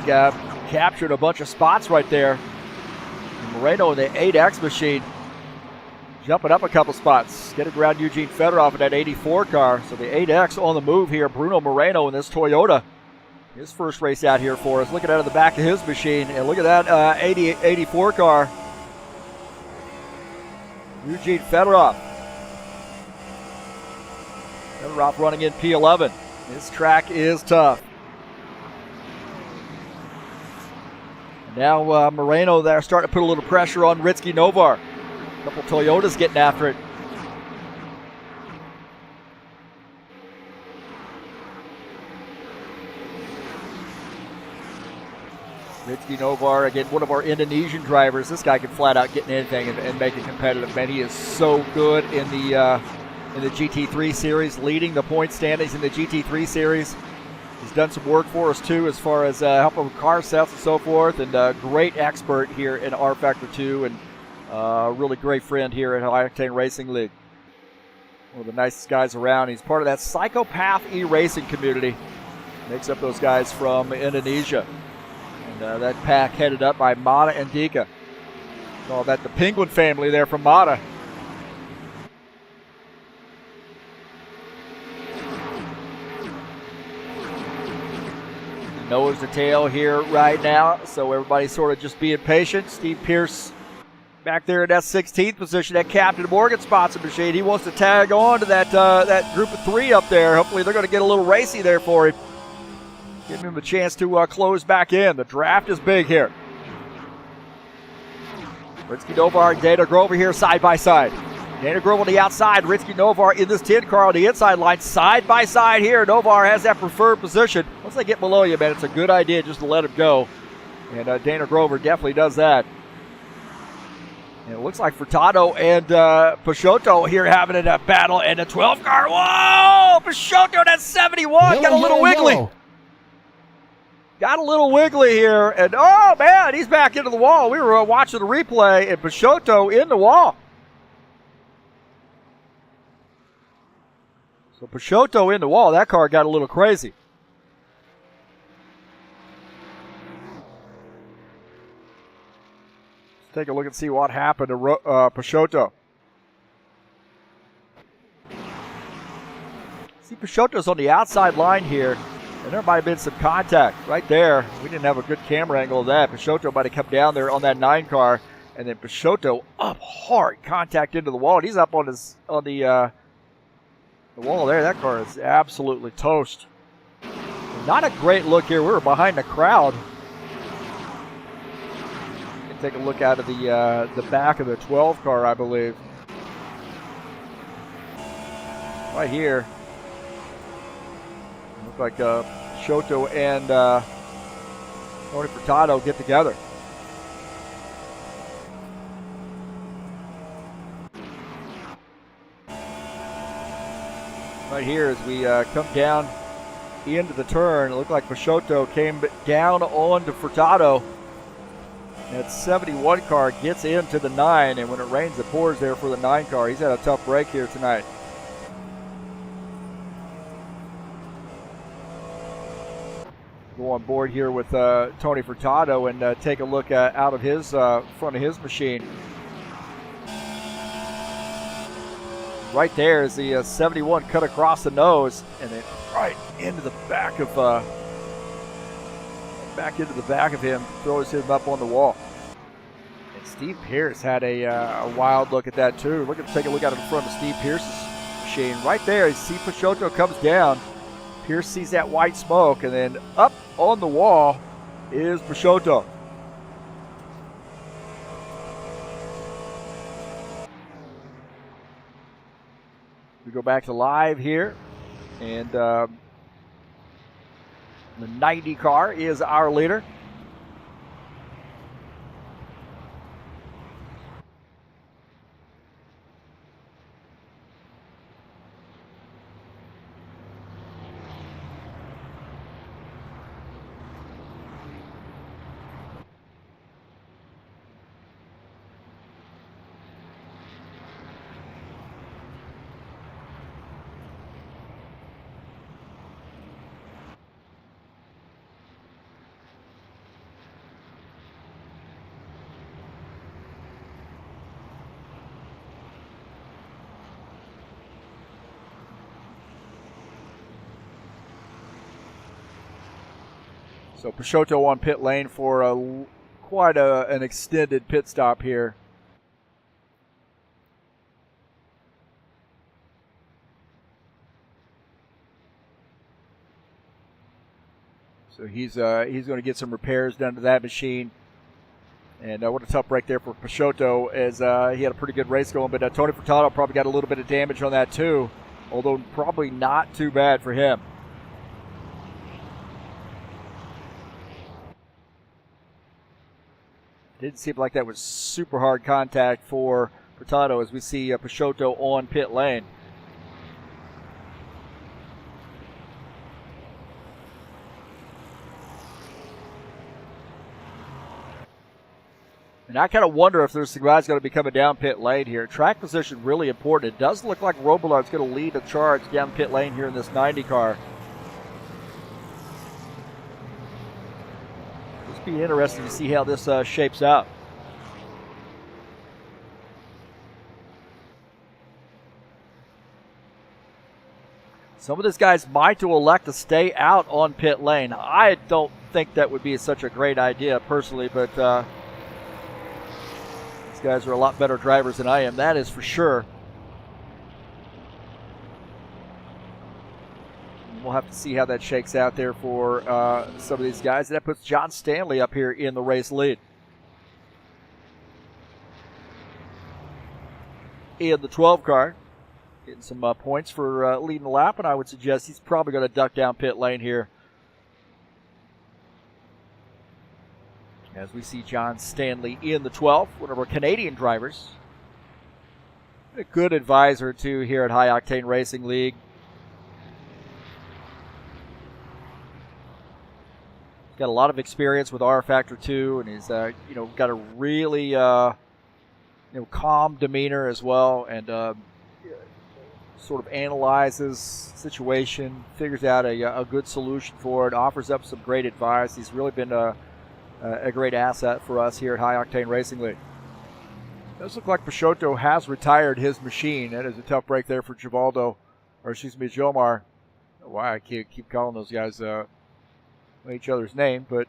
captured a bunch of spots right there. And Moreno in the 8X machine jumping up a couple spots. Getting around Eugene Fedorov in that 84 car. So the 8X on the move here. Bruno Moreno in this Toyota. His first race out here for us. Looking out of the back of his machine. And look at that 84 car. Eugene Fedorov. Fedorov running in P11. This track is tough. Now Moreno there starting to put a little pressure on Ritzky Novar. A couple Toyotas getting after it. Rizky Novar, again, one of our Indonesian drivers. This guy can flat out get in anything and make it competitive, man. He is so good in the GT3 series, leading the point standings in the GT3 series. He's done some work for us, too, as far as helping with car sets and so forth, and great expert here in rFactor 2, and really great friend here at Octane Racing League. One of the nicest guys around. He's part of that Psychopath e-racing community. Makes up those guys from Indonesia. And that pack headed up by Mata and Dika. Call that the Penguin family there from Mata. Nose to tail here right now, so everybody's sort of just being patient. Steve Pierce back there in that 16th position, that Captain Morgan spots a machine. He wants to tag on to that group of 3 up there. Hopefully they're going to get a little racy there for him. Give him a chance to close back in. The draft is big here. Rizky Novar and Dana Grover here side by side. Dana Grover on the outside, Rizky Novar in this 10 car on the inside line, side by side here. Novar has that preferred position. Once they get below you, man, it's a good idea just to let him go. And Dana Grover definitely does that. And it looks like Furtado and Peixoto here having a battle in the 12 car. Whoa! Peixoto, that's 71. Got a little wiggly. Got a little wiggly here. And oh, man, he's back into the wall. We were watching the replay, and Peixoto in the wall. So Peixoto in the wall. That car got a little crazy. Let's take a look and see what happened to Peixoto. See, Peixoto's on the outside line here, and there might have been some contact right there. We didn't have a good camera angle of that. Peixoto might have come down there on that 9 car, and then Peixoto up hard, contact into the wall. And he's up on the wall there. That car is absolutely toast. Not a great look here. We were behind the crowd. Take a look out of the back of the 12 car, I believe. Right here. Looks like Peixoto and Tony Furtado get together. Right here as we come down into the turn, it looked like Peixoto came down onto Furtado. That 71 car gets into the 9, and when it rains, it pours there for the 9 car. He's had a tough break here tonight. Go on board here with Tony Furtado and take a look out of his front of his machine. Right there is the 71 cut across the nose, and then right into the back of him, throws him up on the wall. And Steve Pierce had a wild look at that too. Take a look out in front of Steve Pierce's machine. Right there, you see Peixoto comes down. Pierce sees that white smoke, and then up on the wall is Peixoto. We go back to live here, and the 90 car is our leader. So Peixoto on pit lane for quite an extended pit stop here. So he's going to get some repairs done to that machine. And what a tough break there for Peixoto, as he had a pretty good race going. But Tony Furtado probably got a little bit of damage on that too, although probably not too bad for him. Didn't seem like that was super hard contact for Furtado as we see Peixoto on pit lane. And I kind of wonder if there's some guys going to be coming down pit lane here. Track position really important. It does look like Robillard's going to lead the charge down pit lane here in this 90 car. It'll be interesting to see how this shapes out. Some of these guys might elect to stay out on pit lane. I don't think that would be such a great idea personally, but these guys are a lot better drivers than I am, that is for sure. We'll have to see how that shakes out there for some of these guys. That puts John Stanley up here in the race lead. In the 12 car. Getting some points for leading the lap, and I would suggest he's probably going to duck down pit lane here. As we see John Stanley in the 12th, one of our Canadian drivers. A good advisor, too, here at High Octane Racing League. He's got a lot of experience with rFactor 2, and he's got a really calm demeanor as well, and sort of analyzes situation, figures out a good solution for it, offers up some great advice. He's really been a great asset for us here at High Octane Racing League. It does look like Peixoto has retired his machine. That is a tough break there for Jomar. Why I can't keep calling those guys each other's name, but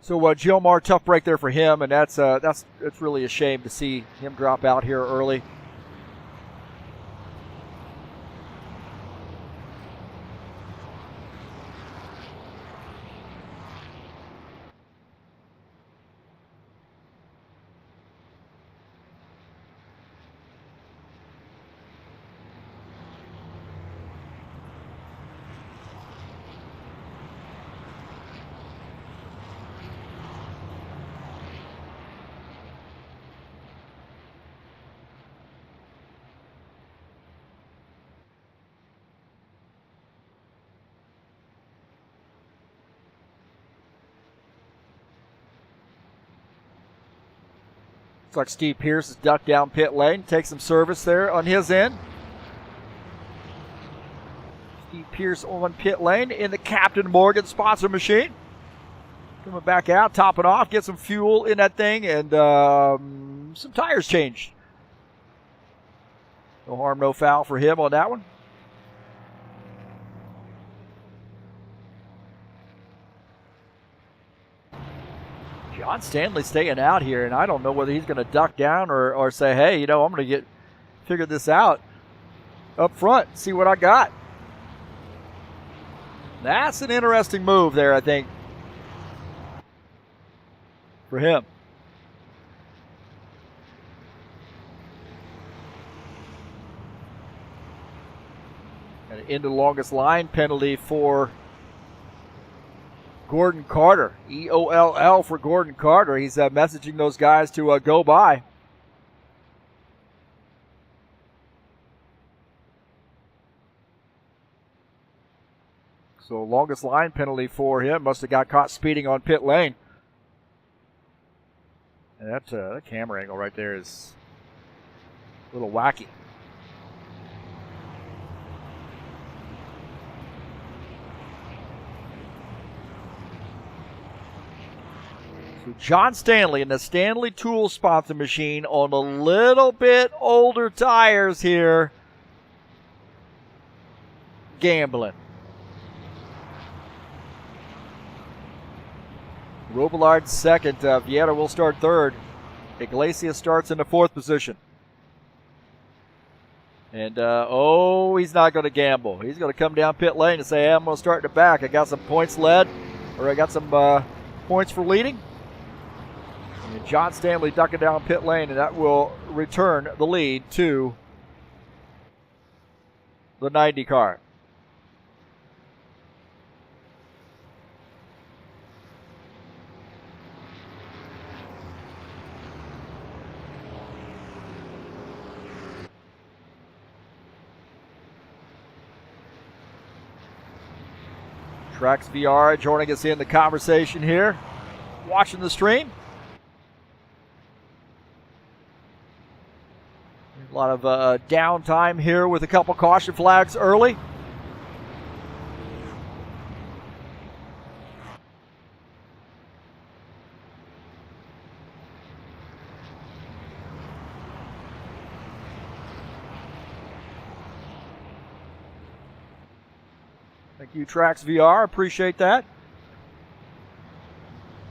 so Jomar, tough break there for him, and that's really a shame to see him drop out here early. Looks like Steve Pierce has ducked down pit lane, takes some service there on his end. Steve Pierce on pit lane in the Captain Morgan sponsor machine. Coming back out, topping off, get some fuel in that thing, and some tires changed. No harm, no foul for him on that one. John Stanley staying out here, and I don't know whether he's going to duck down or say, hey, I'm going to figure this out up front, see what I got. That's an interesting move there, I think, for him. And into the longest line penalty for Gordon Carter. EOLL for Gordon Carter. He's messaging those guys to go by. So longest line penalty for him. Must have got caught speeding on pit lane. And that camera angle right there is a little wacky. So John Stanley in the Stanley Tool sponsor machine on a little bit older tires here. Gambling. Robillard second. Vieira will start third. Iglesias starts in the fourth position. And, he's not going to gamble. He's going to come down pit lane and say, hey, I'm going to start in the back. I got some points led, or I got some points for leading. And John Stanley ducking down pit lane, and that will return the lead to the 90 car. Tracks VR joining us in the conversation here, watching the stream. A lot of downtime here with a couple caution flags early. Thank you, Tracks VR. Appreciate that.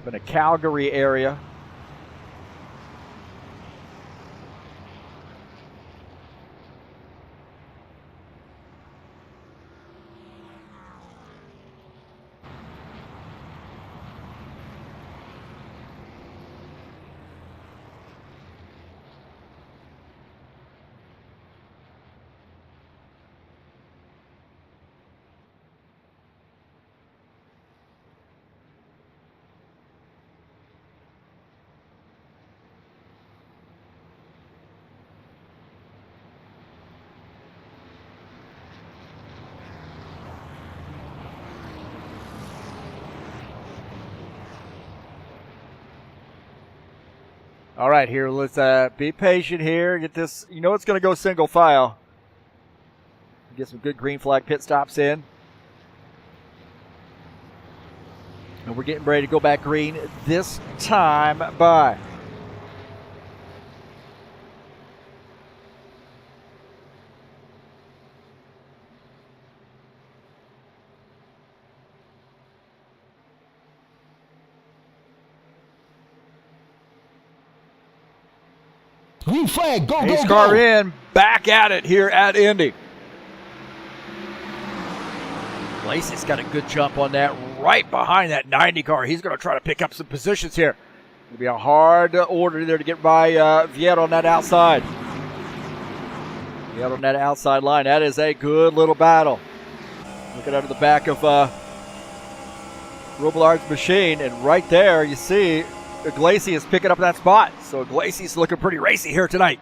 In a Calgary area. All right, here, let's be patient here. Get this, you know it's going to go single file. Get some good green flag pit stops in. And we're getting ready to go back green this time by. Green flag, go, Pace go, car go. in, back at it here at Indy. Lacey's got a good jump on that right behind that 90 car. He's going to try to pick up some positions here. It'll be a hard order there to get by Viet on that outside. Viet on that outside line. That is a good little battle. Looking under the back of Robillard's machine, and right there you see Iglesias picking up that spot. So Iglesias looking pretty racy here tonight.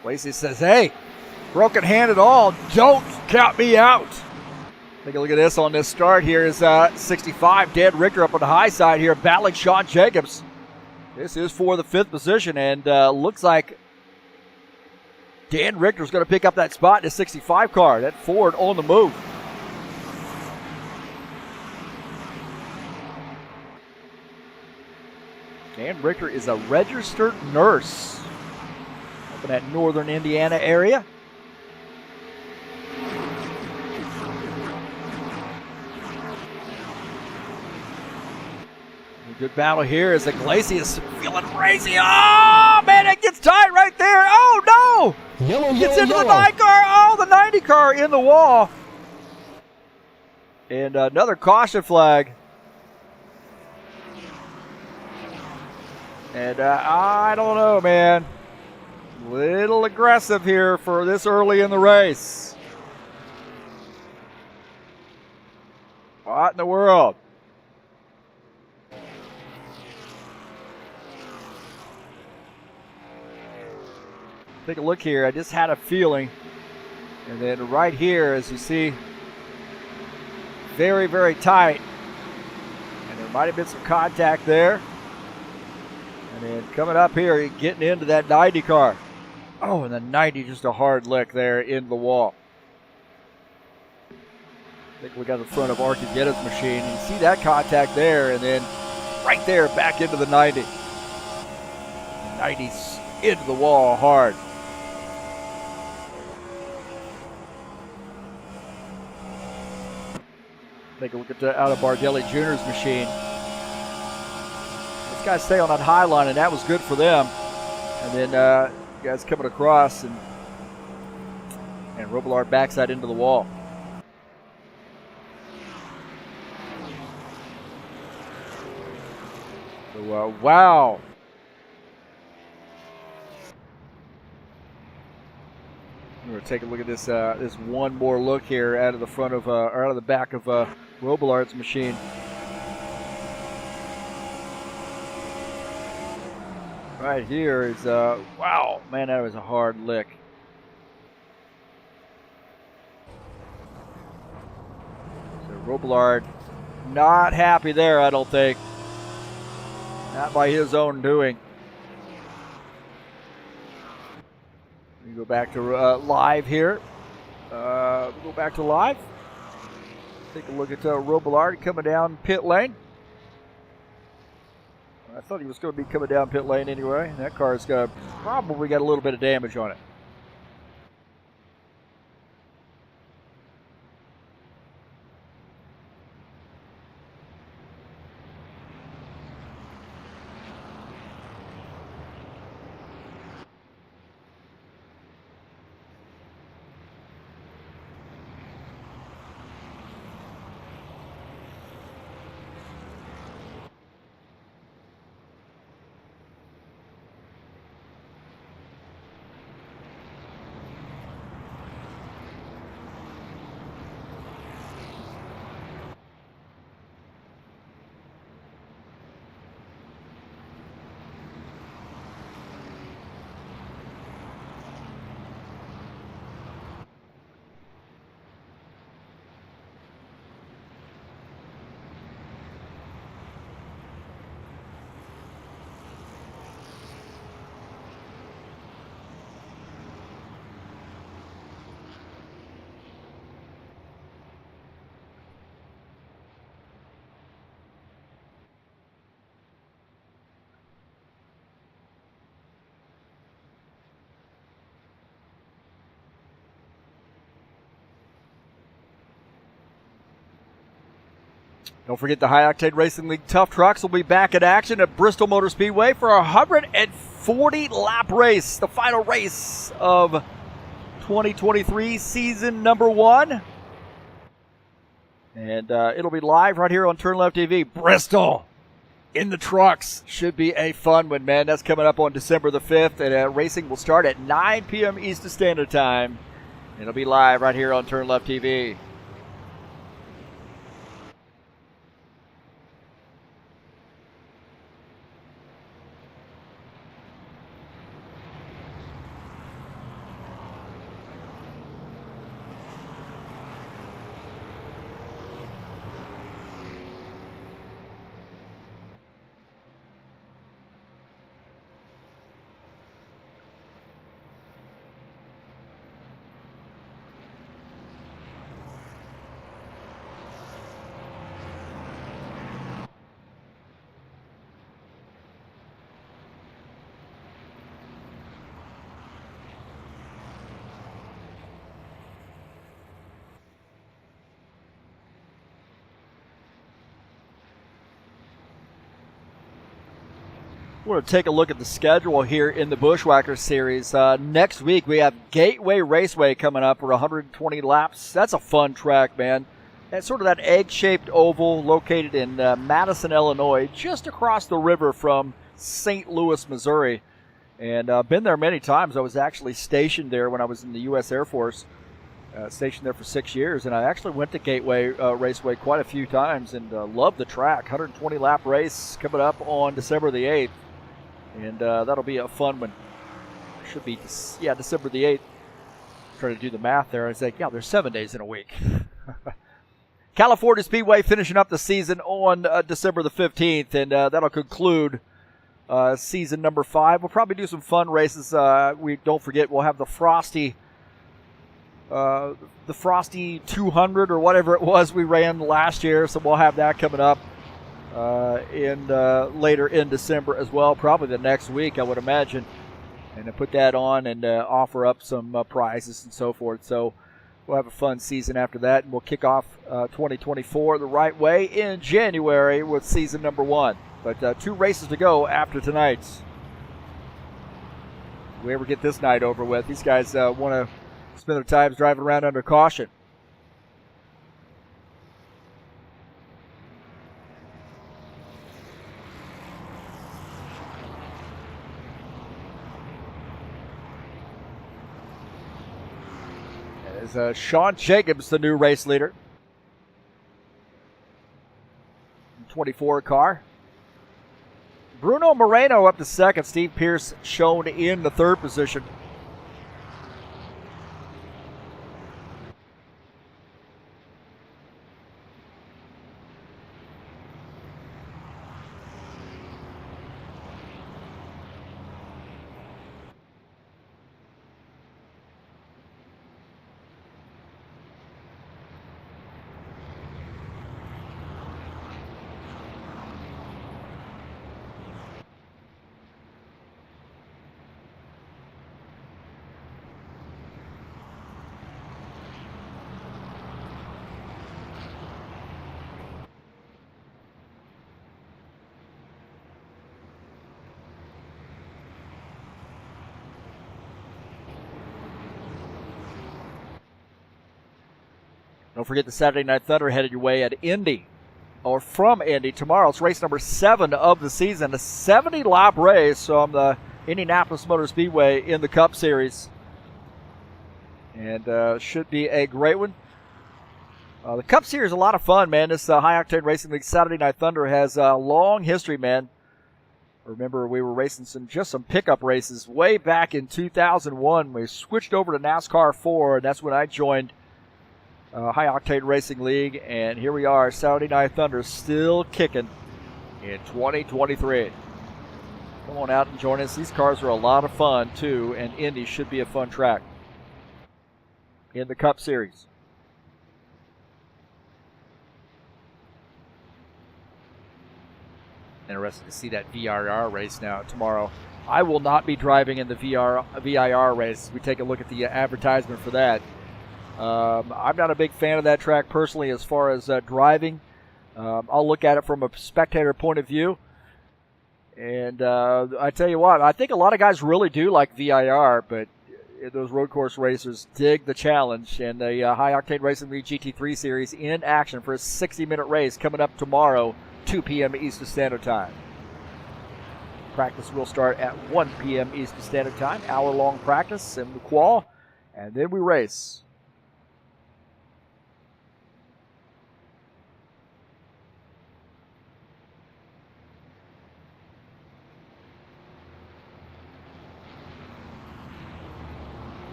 Iglesias says, hey, broken hand at all, don't count me out. Take a look at this on this start here is 65, Dan Richter up on the high side here, battling Sean Jacobs. This is for the 5th position, and looks like Dan Richter's going to pick up that spot in the 65 car. That Ford on the move. Dan Richter is a registered nurse up in that northern Indiana area. A good battle here as Iglesias feeling crazy. Oh, man, it gets tight right there. Oh, no. Yellow, Gets yellow, into yellow. the 9 car. Oh, the 90 car in the wall. And another caution flag. And I don't know, man. Little aggressive here for this early in the race. What in the world? Take a look here. I just had a feeling. And then right here, as you see, very, very tight. And there might have been some contact there. And then coming up here, getting into that 90 car. Oh, and the 90, just a hard lick there in the wall. I think we got the front of Arquetta's machine. And you see that contact there, and then right there, back into the 90. 90's into the wall hard. Take a look at out of Bardelli Jr.'s machine. These guys stay on that high line, and that was good for them. And then guys coming across, and Robillard backside into the wall. So, wow. We're going to take a look at this this one more look here out of the front of or out of the back of Robillard's machine. Right here is wow, man, that was a hard lick. Robillard not happy there, I don't think. Not by his own doing. We go back to live here. Go back to live. Take a look at Robillard coming down pit lane. I thought he was going to be coming down pit lane anyway. That car's probably got a little bit of damage on it. Don't forget the High Octane Racing League Tough Trucks will be back in action at Bristol Motor Speedway for a 140-lap race, the final race of 2023 season number 1. And it'll be live right here on TurnLeftTV. Bristol in the trucks. Should be a fun one, man. That's coming up on December the 5th. And racing will start at 9 p.m. Eastern Standard Time. It'll be live right here on TurnLeftTV. We're going to take a look at the schedule here in the Buschwackers series. Next week, we have Gateway Raceway coming up for 120 laps. That's a fun track, man. It's sort of that egg-shaped oval located in Madison, Illinois, just across the river from St. Louis, Missouri. And I've been there many times. I was actually stationed there when I was in the U.S. Air Force, stationed there for 6 years. And I actually went to Gateway Raceway quite a few times and loved the track. 120-lap race coming up on December the 8th. And that'll be a fun one. Should be, December the 8th. Trying to do the math there. I was like, there's 7 days in a week. California Speedway finishing up the season on December the 15th, and that'll conclude season number 5. We'll probably do some fun races. We don't forget we'll have the Frosty 200 or whatever it was we ran last year, so we'll have that coming up later in December as well, probably the next week, I would imagine, and to put that on and offer up some prizes and so forth. So we'll have a fun season after that, and we'll kick off 2024 the right way in January with season number 1. But 2 races to go after tonight's. If we ever get this night over with, these guys want to spend their time driving around under caution. As Sean Jacobs, the new race leader. 24 car. Bruno Moreno up to second. Steve Pierce shown in the third position. Don't forget the Saturday Night Thunder headed your way at Indy, or from Indy tomorrow. It's race number 7 of the season, a 70-lap race on the Indianapolis Motor Speedway in the Cup Series. And should be a great one. The Cup Series is a lot of fun, man. This High Octane Racing League Saturday Night Thunder has a long history, man. Remember, we were racing some pickup races way back in 2001. We switched over to NASCAR 4, and that's when I joined High Octane Racing League. And here we are, Saturday Night Thunder, still kicking in 2023. Come on out and join us. These cars are a lot of fun, too, and Indy should be a fun track in the Cup Series. Interesting to see that VIR race now tomorrow. I will not be driving in the VIR race. We take a look at the advertisement for that. I'm not a big fan of that track personally as far as driving. I'll look at it from a spectator point of view. And I tell you what, I think a lot of guys really do like VIR, but those road course racers dig the challenge. And the High Octane Racing League GT3 Series in action for a 60-minute race coming up tomorrow, 2 p.m. Eastern Standard Time. Practice will start at 1 p.m. Eastern Standard Time. Hour-long practice and the qual, and then we race.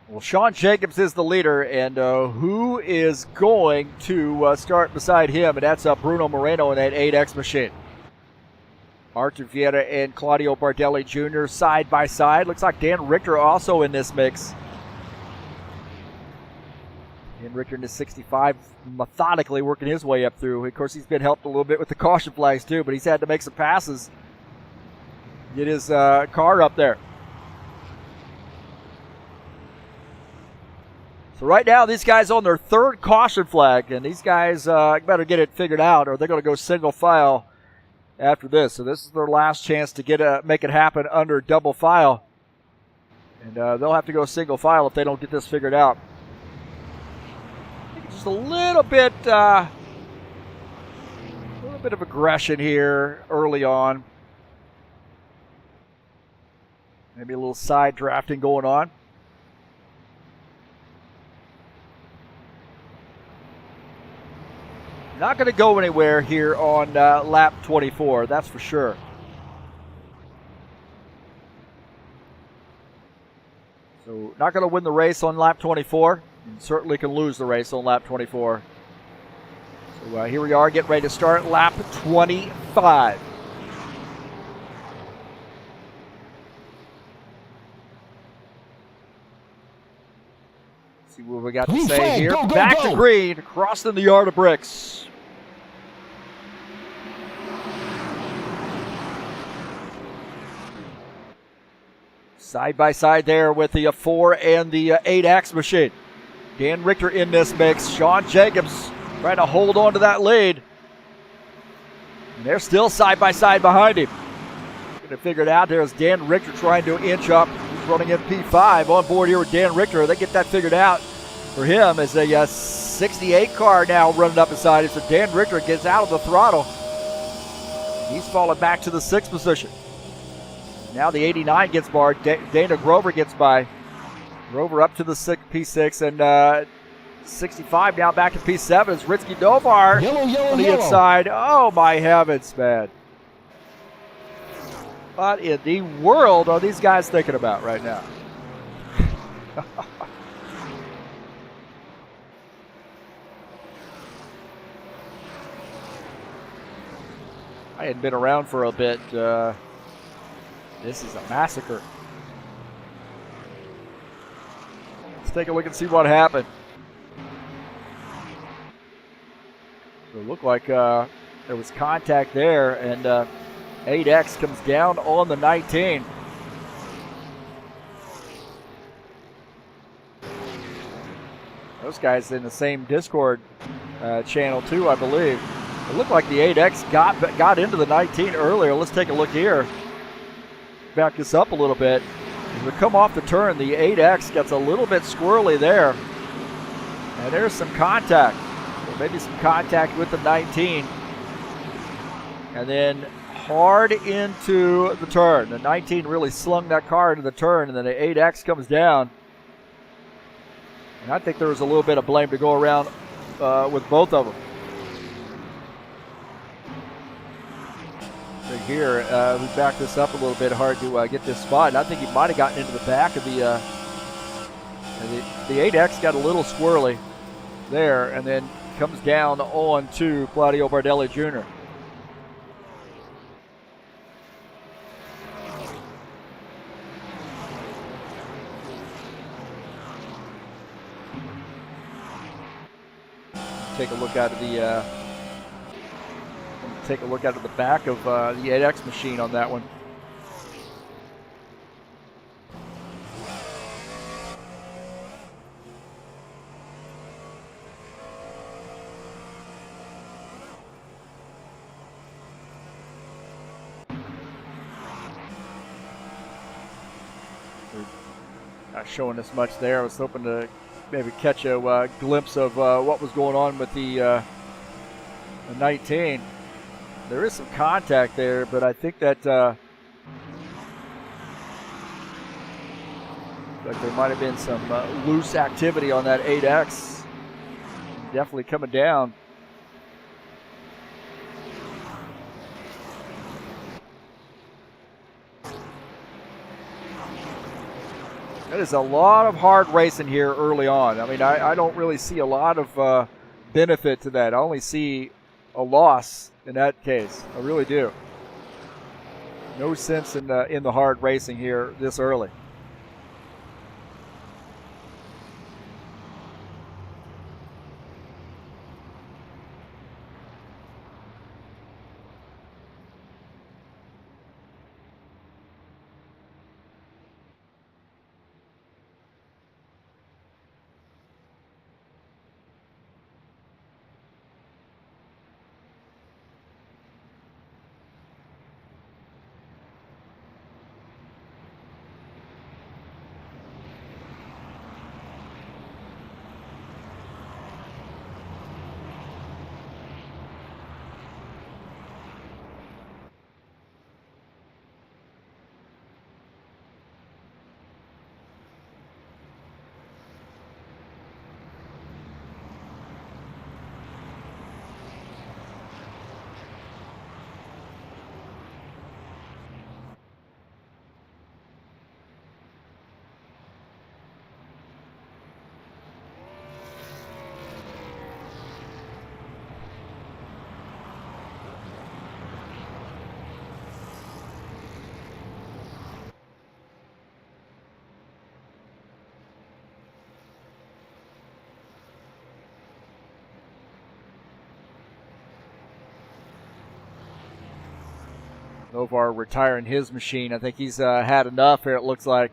Well, Sean Jacobs is the leader, and who is going to start beside him? And that's Bruno Moreno in that 8X machine. Artur Vieira and Claudio Bardelli Jr. side by side. Looks like Dan Richter also in this mix. Dan Richter in his 65, methodically working his way up through. Of course, he's been helped a little bit with the caution flags too, but he's had to make some passes. Get his car up there. So right now, these guys on their 3rd caution flag, and these guys better get it figured out, or they're going to go single file after this. So this is their last chance to make it happen under double file, and they'll have to go single file if they don't get this figured out. I think just a little bit of aggression here early on. Maybe a little side drafting going on. Not going to go anywhere here on lap 24, that's for sure. So not going to win the race on lap 24, and certainly can lose the race on lap 24. So here we are, getting ready to start lap 25. See what we got to say here. Back to green, crossing the yard of bricks. Side by side there with the 4 and the 8X machine. Dan Richter in this mix. Sean Jacobs trying to hold on to that lead. And they're still side by side behind him. Going to figure it out. There's Dan Richter trying to inch up. He's running in P5 on board here with Dan Richter. They get that figured out for him as a 68 car now running up beside him. So Dan Richter gets out of the throttle. He's falling back to the 6th position. Now the 89 gets barred. Dana Grover gets by. Grover up to the P6, and 65 now back to P7 is Ritsky Dovar on the inside. Oh, my heavens, man. What in the world are these guys thinking about right now? I hadn't been around for a bit. This is a massacre. Let's take a look and see what happened. So it looked like there was contact there, and 8X comes down on the 19. Those guys in the same Discord channel too, I believe. It looked like the 8X got into the 19 earlier. Let's take a look here. back this up a little bit. As we come off the turn, the 8X gets a little bit squirrely there. And there's some contact. So maybe some contact with the 19. And then hard into the turn. The 19 really slung that car into the turn, and then the 8X comes down. And I think there was a little bit of blame to go around with both of them. So here, we back this up a little bit, hard to get this spot. And I think he might have gotten into the back of the 8X got a little squirrely there, and then comes down on to Claudio Bardelli Jr. Take a look out of the back of the 8X machine on that one. Not showing us much there. I was hoping to maybe catch a glimpse of what was going on with the 19. There is some contact there, but I think that like there might have been some loose activity on that 8X. Definitely coming down. That is a lot of hard racing here early on. I mean, I don't really see a lot of benefit to that. I only see a loss in that case. I really do. No sense in the hard racing here this early. Novar retiring his machine. I think he's had enough here, it looks like.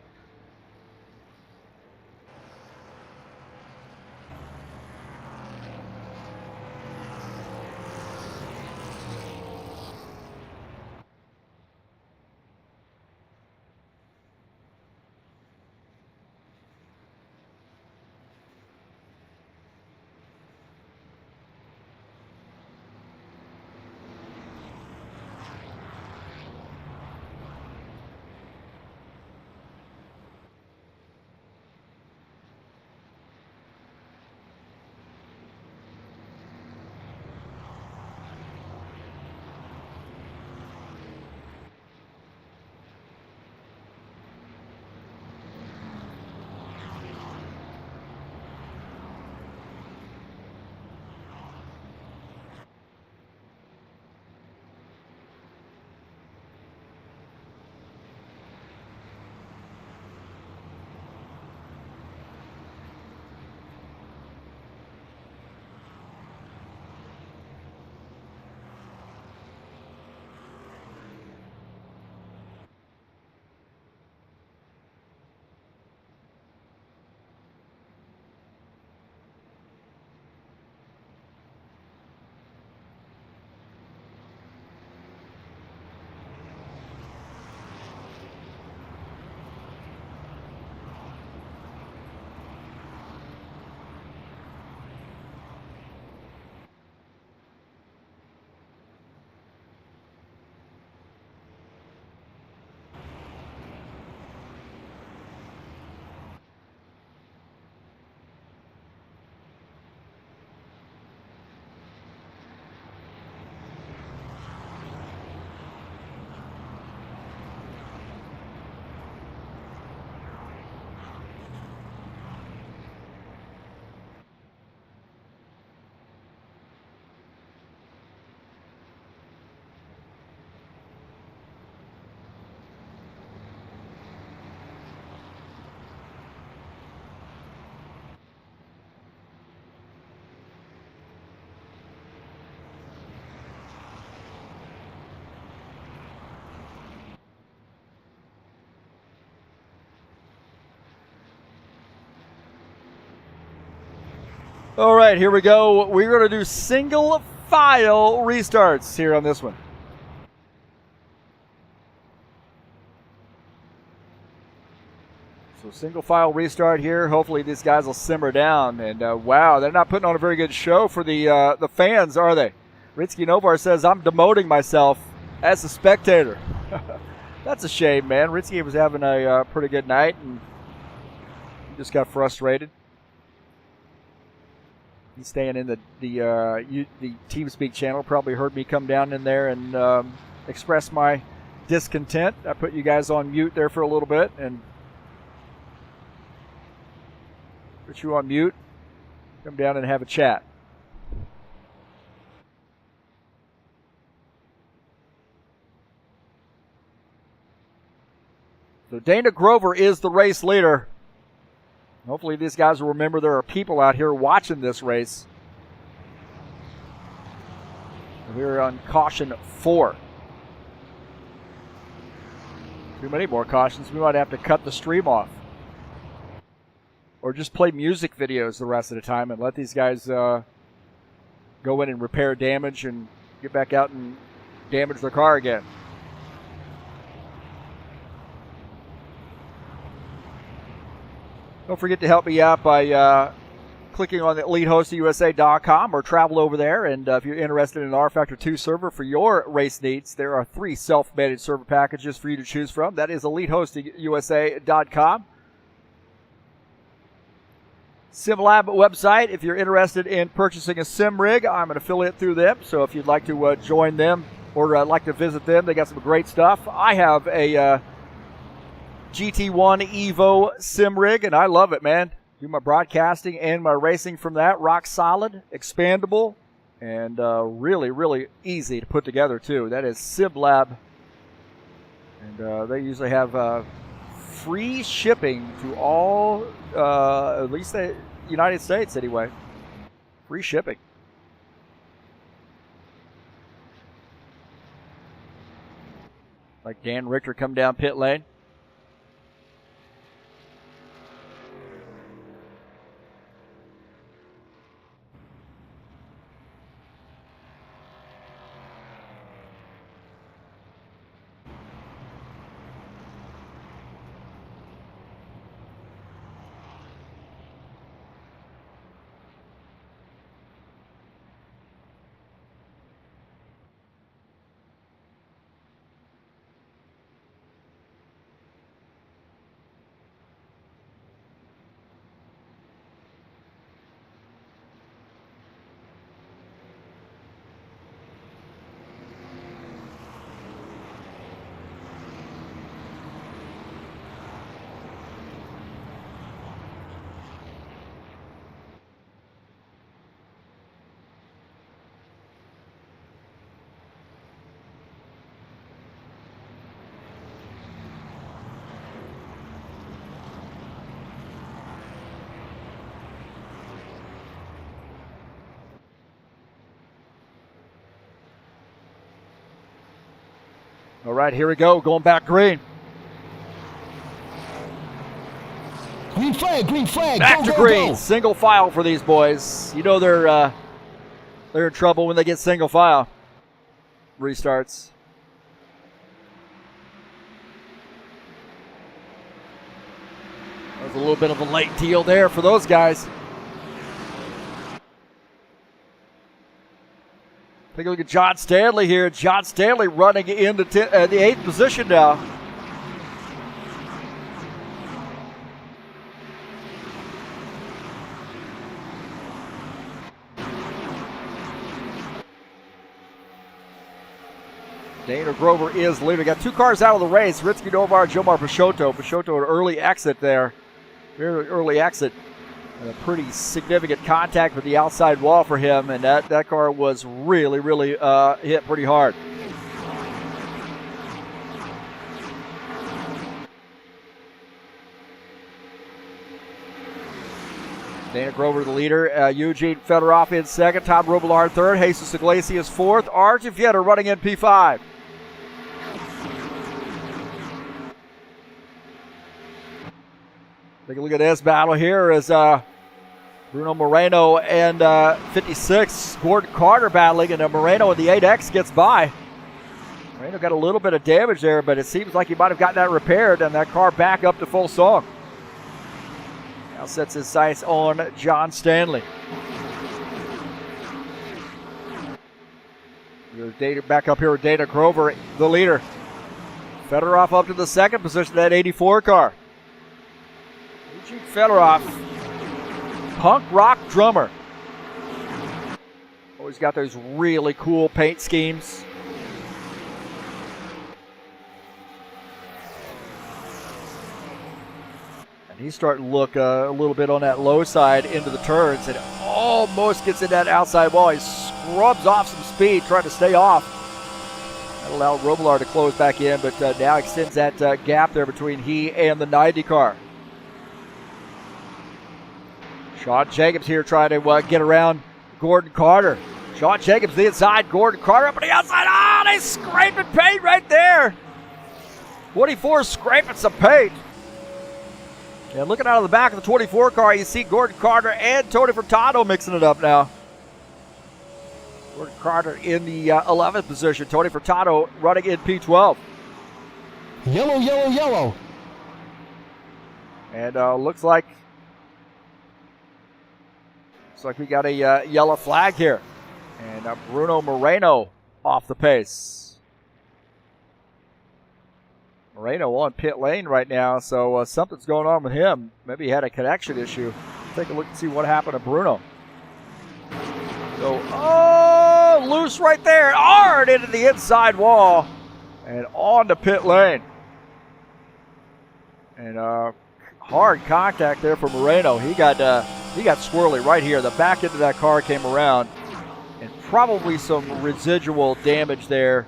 All right, here we go. We're going to do single file restarts here on this one. So single file restart here. Hopefully these guys will simmer down. And wow, they're not putting on a very good show for the fans, are they? Ritsky Novar says, I'm demoting myself as a spectator. That's a shame, man. Ritsky was having a pretty good night and he just got frustrated. He's staying in the TeamSpeak channel. Probably heard me come down in there and express my discontent. I put you guys on mute there for a little bit and put you on mute. Come down and have a chat. So Dana Grover is the race leader. Hopefully these guys will remember there are people out here watching this race. We're on caution 4. Too many more cautions. We might have to cut the stream off. Or just play music videos the rest of the time and let these guys go in and repair damage and get back out and damage their car again. Don't forget to help me out by clicking on the elitehostsusa.com or travel over there. And if you're interested in an rFactor 2 server for your race needs, there are 3 self-managed server packages for you to choose from. That is elitehostsusa.com. SimLab website, if you're interested in purchasing a sim rig, I'm an affiliate through them. So if you'd like to join them or like to visit them, they got some great stuff. I have a GT1 Evo sim rig, and I love it, man. Do my broadcasting and my racing from that. Rock solid, expandable, and really, really easy to put together, too. That is SimLab. And they usually have free shipping to all, at least the United States, anyway. Free shipping. Like Dan Richter come down pit lane. All right, here we go. Going back green. Green flag, green flag. Back go, to go, green. Go. Single file for these boys. You know they're in trouble when they get single file restarts. That was a little bit of a late deal there for those guys. Take a look at John Stanley here. John Stanley running into the 8th position now. Dana Grover is leader. Got 2 cars out of the race. Ritsky Novar, Jomar Peixoto. Peixoto, an early exit there. Very early exit. And a pretty significant contact with the outside wall for him, and that car was really, really hit pretty hard. Dana Grover the leader, Eugene Fedorov in second, Tom Robillard third, Jesus Iglesias fourth, Archie Vieta running in P5. Take a look at this battle here as Bruno Moreno and 56, Gordon Carter battling, and Moreno in the 8X gets by. Moreno got a little bit of damage there, but it seems like he might have gotten that repaired, and that car back up to full song. Now sets his sights on John Stanley. Data back up here with Dana Grover, the leader. Fedorov up to the second position, that 84 car. Eugene Fedorov, punk rock drummer. Always got those really cool paint schemes. And he's starting to look a little bit on that low side into the turns, and almost gets in that outside wall. He scrubs off some speed, trying to stay off. That allowed Robillard to close back in, but now extends that gap there between he and the 90 car. Sean Jacobs here trying to get around Gordon Carter. Sean Jacobs the inside, Gordon Carter up on the outside. Ah, they scraping paint right there. 24 scraping some paint. And looking out of the back of the 24 car, you see Gordon Carter and Tony Furtado mixing it up now. Gordon Carter in the 11th position. Tony Furtado running in P12. Yellow, yellow, yellow. And looks like we got a yellow flag here. And Bruno Moreno off the pace. Moreno on pit lane right now, so something's going on with him. Maybe he had a connection issue. Take a look and see what happened to Bruno. So, loose right there. Hard into the inside wall and on the pit lane. And hard contact there for Moreno. He got swirly right here. The back end of that car came around, and probably some residual damage there,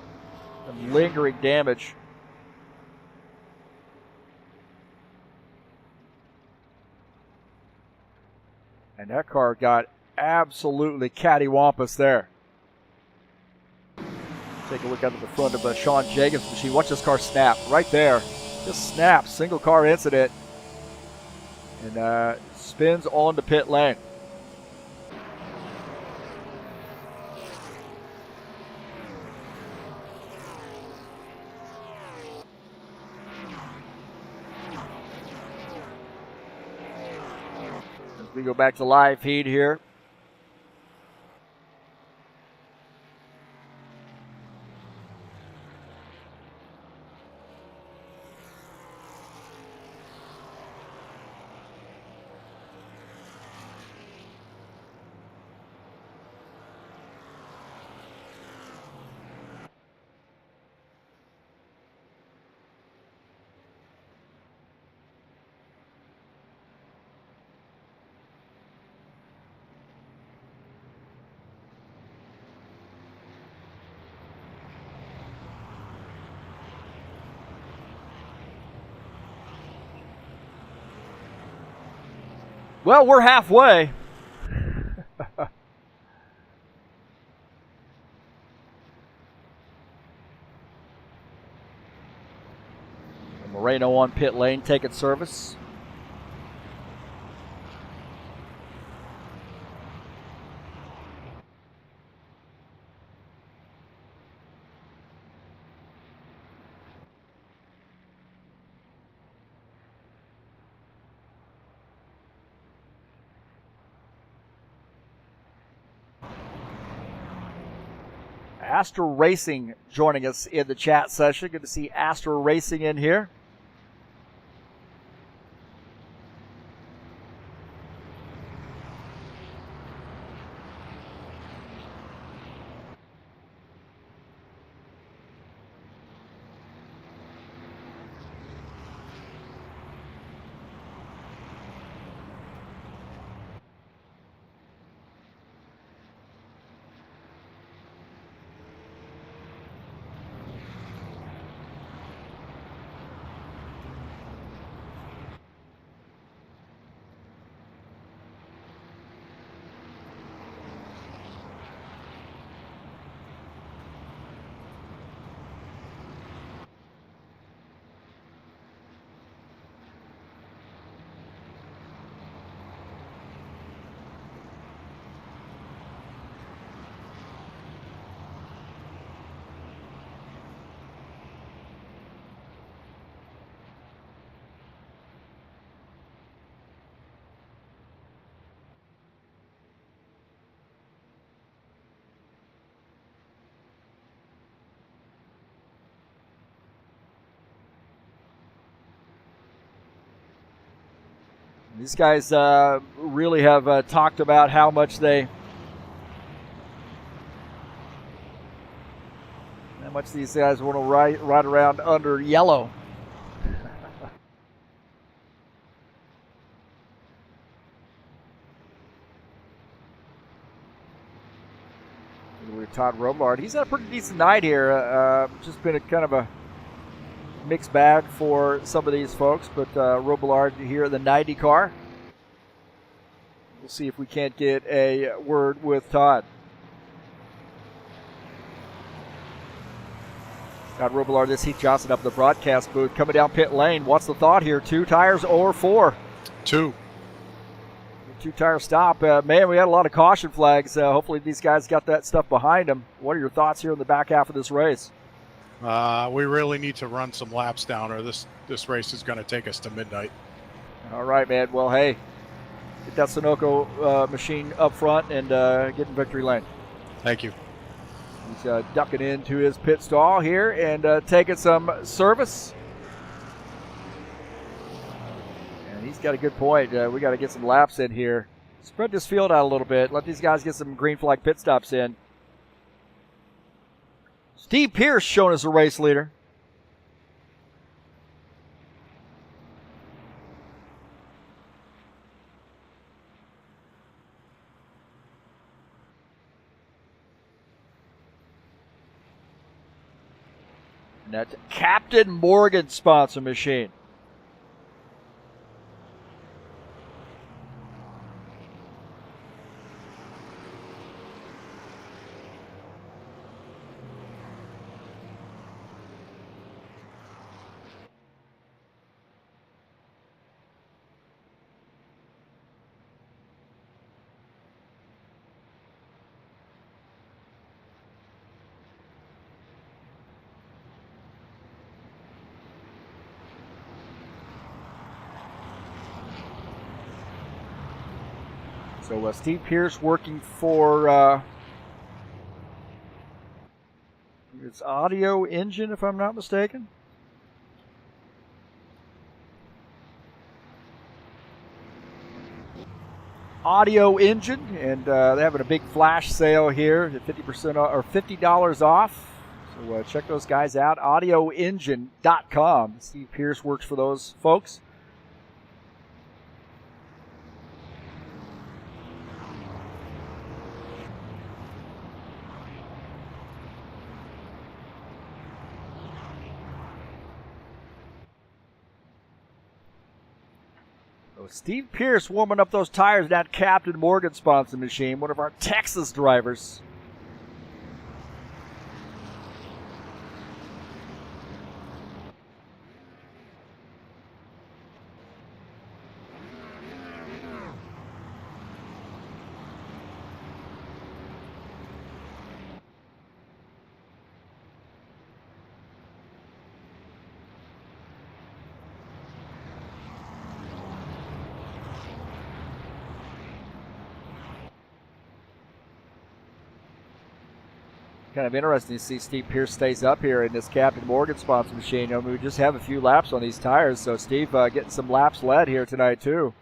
some lingering damage. And that car got absolutely cattywampus there. Take a look under the front of Sean Jacobs' machine. Watch this car snap right there. Just snaps. Single car incident. And spins on the pit lane. As we go back to live feed here. Well, we're halfway. Moreno on pit lane taking service. Astra Racing joining us in the chat session. Good to see Astra Racing in here. These guys really have talked about how much these guys want to ride around under yellow. Todd Robillard, he's had a pretty decent night here. Just been a kind of a mixed bag for some of these folks, but Robillard here in the 90 car. We'll see if we can't get a word with Todd. Todd Robillard, this Heath Johnson up in the broadcast booth, coming down pit lane. What's the thought here? 2 tires or 4? 2. 2-tire stop. Man, we had a lot of caution flags. Hopefully these guys got that stuff behind them. What are your thoughts here in the back half of this race? We really need to run some laps down, or this race is going to take us to midnight. All right, man. Well, hey, get that Sunoco machine up front and get in victory lane. Thank you. He's ducking into his pit stall here and taking some service. And he's got a good point. We got to get some laps in here. Spread this field out a little bit. Let these guys get some green flag pit stops in. Steve Pierce shown as a race leader. And that's Captain Morgan sponsor machine. So Steve Pierce working for it's Audio Engine, if I'm not mistaken. Audio Engine, and they're having a big flash sale here at 50% or $50 off. So check those guys out. AudioEngine.com. Steve Pierce works for those folks. Steve Pierce warming up those tires in that Captain Morgan sponsor machine, one of our Texas drivers. Kind of interesting to see Steve Pierce stays up here in this Captain Morgan sponsor machine. I mean, we just have a few laps on these tires, so Steve getting some laps led here tonight too.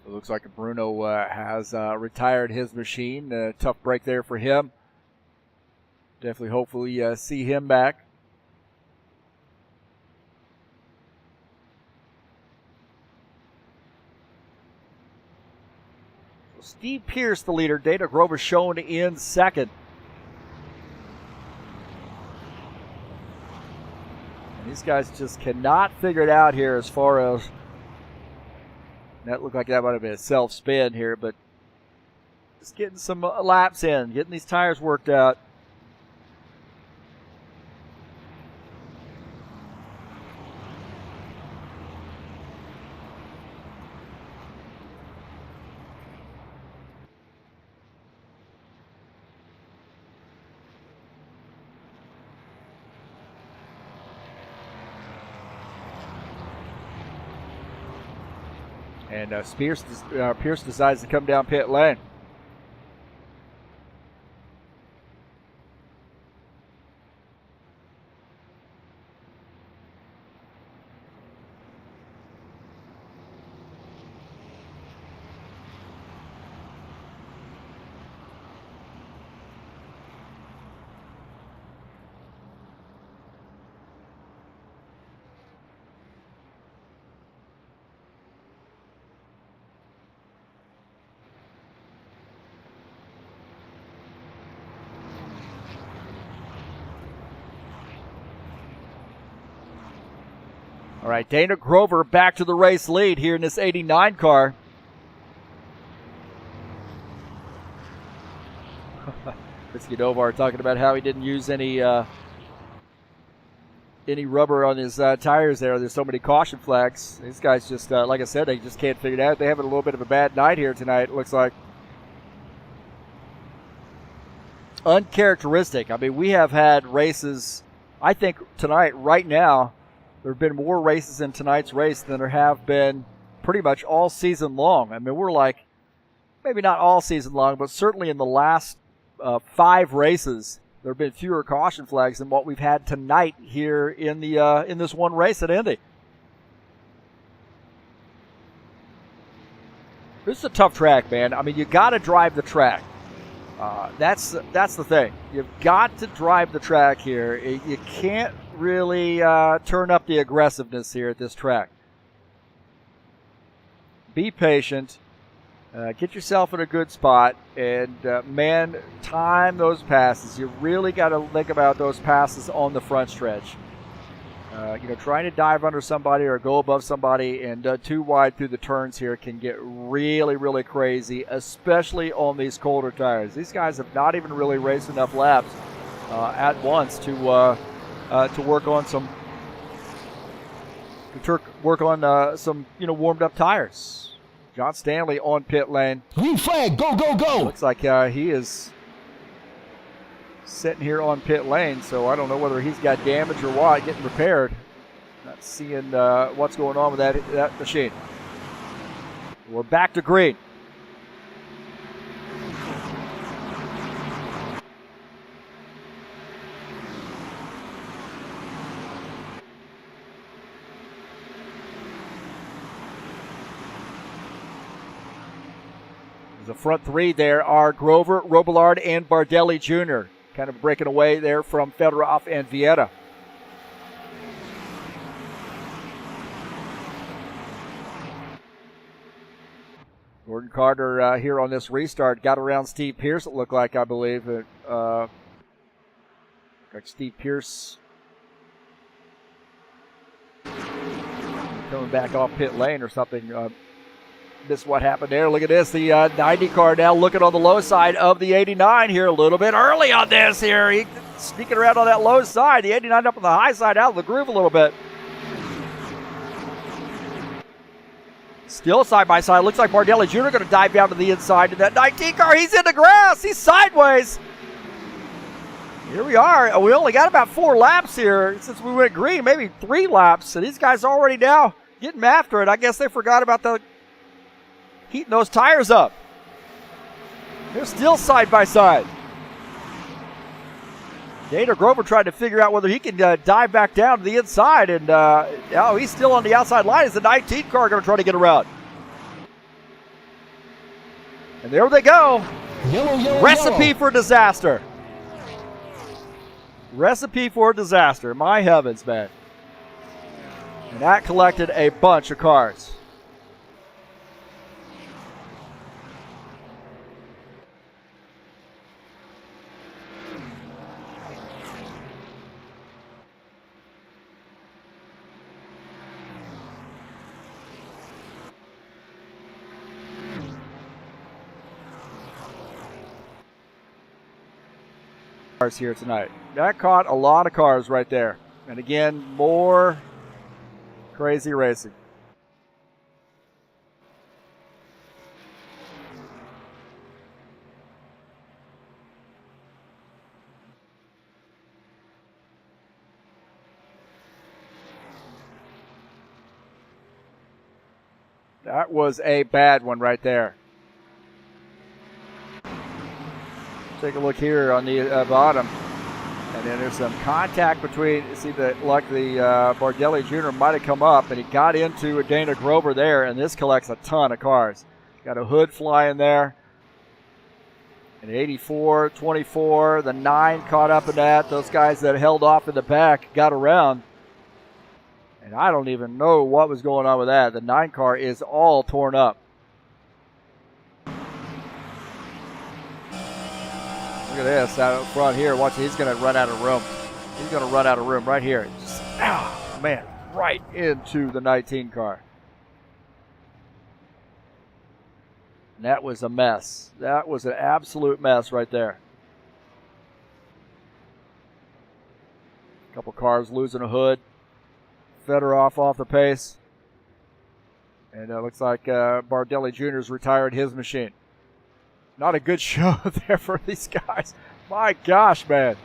It looks like Bruno has retired his machine. Tough break there for him. Definitely, hopefully, see him back. So Steve Pierce, the leader. Dana Grover shown in second. And these guys just cannot figure it out here as far as... That looked like that might have been a self-spin here, but just getting some laps in, getting these tires worked out. And Pierce decides to come down pit lane. All right, Dana Grover back to the race lead here in this 89 car. Risky Dovar talking about how he didn't use any rubber on his tires there. There's so many caution flags. These guys just, like I said, they just can't figure it out. They're having a little bit of a bad night here tonight, it looks like. Uncharacteristic. I mean, we have had races, I think tonight, right now, there have been more races in tonight's race than there have been pretty much all season long. I mean, we're like, maybe not all season long, but certainly in the last 5 races, there have been fewer caution flags than what we've had tonight here in the in this one race at Indy. This is a tough track, man. I mean, you got to drive the track. That's the thing. You've got to drive the track here. You can't really turn up the aggressiveness here at this track. Be patient. Get yourself in a good spot, and man, time those passes. You really got to think about those passes on the front stretch. Trying to dive under somebody or go above somebody and too wide through the turns here can get really, really crazy, especially on these colder tires. These guys have not even really raced enough laps at once to work on some warmed up tires. John Stanley on pit lane. Green flag, go, go, go. Looks like he is sitting here on pit lane, so I don't know whether he's got damage or what, getting repaired. Not seeing what's going on with that machine. We're back to green. The front 3 there are Grover, Robillard, and Bardelli Jr. Kind of breaking away there from Fedorov and Vieta. Gordon Carter here on this restart got around Steve Pierce, it looked like, I believe. Like Steve Pierce coming back off pit lane or something. Missed what happened there. Look at this. The 90 car now looking on the low side of the 89 here. A little bit early on this here. He sneaking around on that low side. The 89 up on the high side, out of the groove a little bit. Still side by side. Looks like Bardelli Jr. going to dive down to the inside of that 19 car. He's in the grass. He's sideways. Here we are. We only got about 4 laps here since we went green. Maybe 3 laps. And these guys already now getting after it. I guess they forgot about the heating those tires up. They're still side by side. Dana Grover tried to figure out whether he can dive back down to the inside, and he's still on the outside line. Is the 19 car going to try to get around? And there they go. Yellow, Recipe yellow. for disaster. Recipe for disaster. My heavens, man. And that collected a bunch of cars. Cars here tonight. That caught a lot of cars right there. And again, more crazy racing. That was a bad one right there. Take a look here on the bottom. And then there's some contact between, see that like the Bardelli Jr. might have come up and he got into Dana Grover there, and this collects a ton of cars. Got a hood flying there. And 84, 24, the 9 caught up in that. Those guys that held off in the back got around. And I don't even know what was going on with that. The 9 car is all torn up. Look at this out front here. Watch, he's going to run out of room. He's going to run out of room right here. Just, man, right into the 19 car. And that was a mess. That was an absolute mess right there. A couple cars losing a hood. Fedorov off the pace. And it looks like Bardelli Jr.'s retired his machine. Not a good show there for these guys. My gosh, man.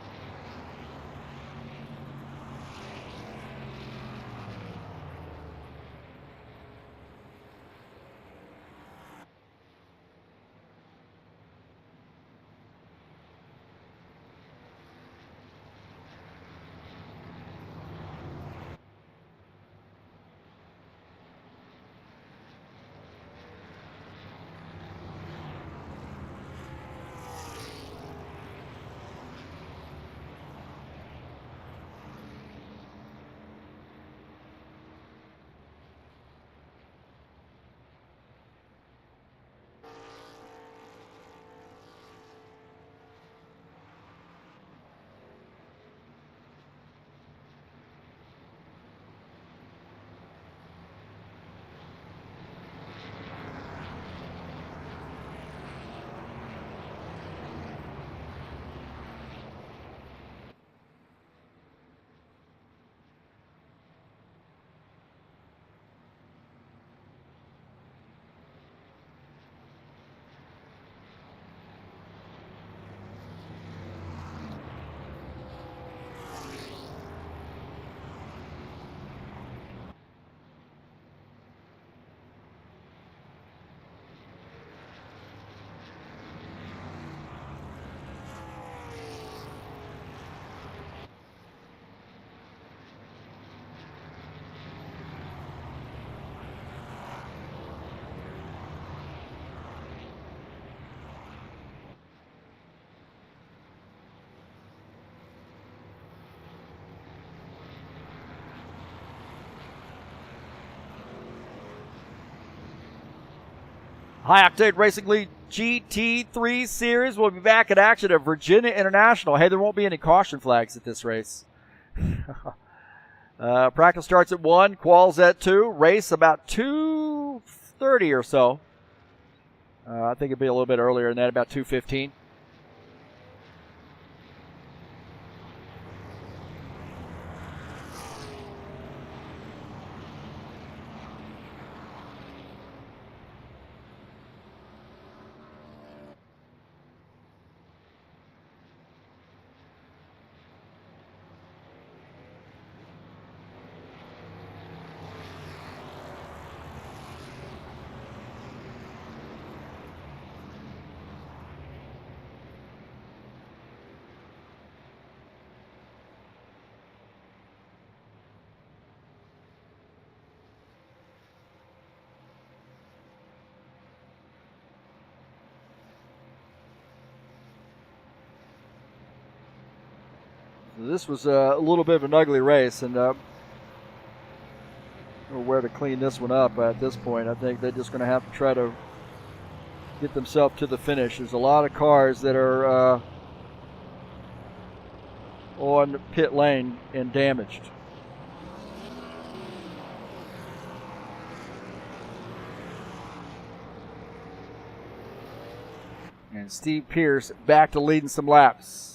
High Octane Racing League GT3 Series will be back in action at Virginia International. Hey, there won't be any caution flags at this race. Practice starts at 1, quals at 2, race about 2:30 or so. I think it'll be a little bit earlier than that, about 2:15. This was a little bit of an ugly race, and I don't know where to clean this one up at this point. I think they're just going to have to try to get themselves to the finish. There's a lot of cars that are on pit lane and damaged. And Steve Pierce back to leading some laps.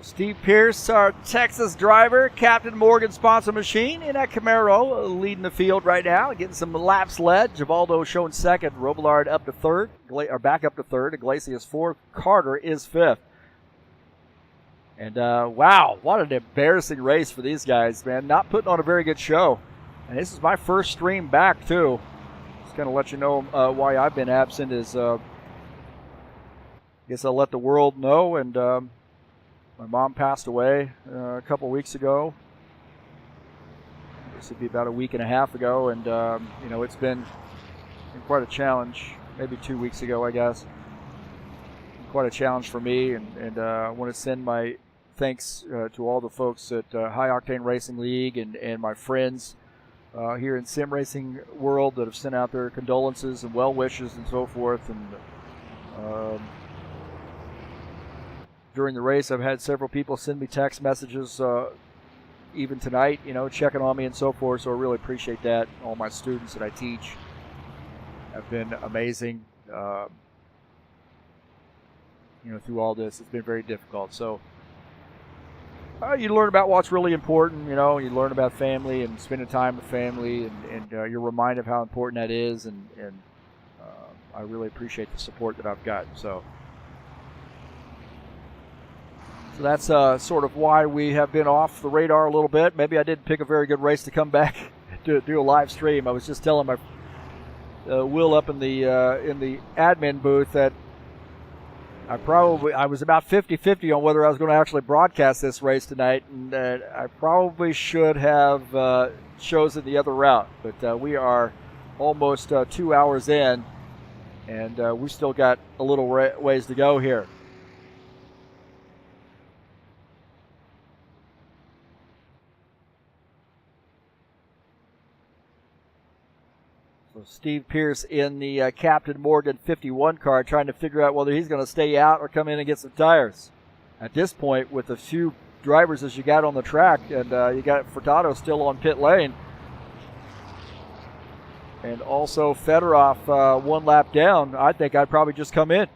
Steve Pierce, our Texas driver, Captain Morgan sponsor machine in that Camaro, leading the field right now, getting some laps led. Givaldo showing second, Robillard up to third, or back up to third, Iglesias fourth, Carter is fifth. And wow, what an embarrassing race for these guys, man. Not putting on a very good show. And this is my first stream back, too. Just going to let you know why I've been absent is, I guess I'll let the world know. And my mom passed away a couple weeks ago. This would be about a week and a half ago. And, you know, it's been quite a challenge. Maybe 2 weeks ago, I guess. Quite a challenge for me. And I want to send my thanks to all the folks at High Octane Racing League and my friends here in sim racing world that have sent out their condolences and well wishes and so forth. And during the race, I've had several people send me text messages even tonight, you know, checking on me and so forth. So I really appreciate that. All my students that I teach have been amazing. You know, through all this, it's been very difficult. So you learn about what's really important. You know, you learn about family and spending time with family, and you're reminded of how important that is. And I really appreciate the support that I've gotten. So that's sort of why we have been off the radar a little bit. Maybe I didn't pick a very good race to come back to do a live stream. I was just telling my Will up in the admin booth that I was about 50-50 on whether I was going to actually broadcast this race tonight, and I probably should have chosen the other route. But we are almost 2 hours in, and we still got a little ways to go here. So Steve Pierce in the Captain Morgan 51 car, trying to figure out whether he's going to stay out or come in and get some tires. At this point, with the few drivers as you got on the track, and you got Furtado still on pit lane, and also Fedorov one lap down, I think I'd probably just come in.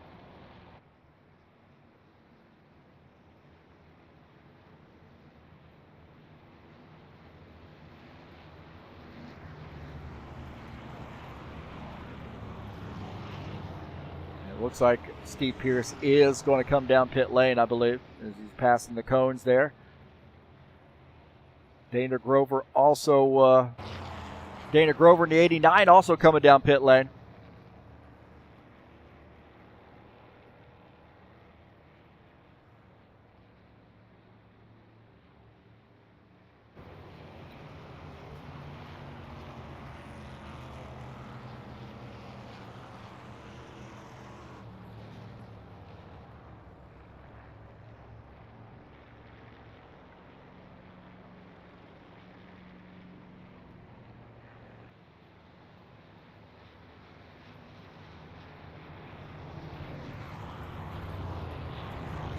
Looks like Steve Pierce is going to come down pit lane, I believe, as he's passing the cones there. Dana Grover in the 89 also coming down pit lane.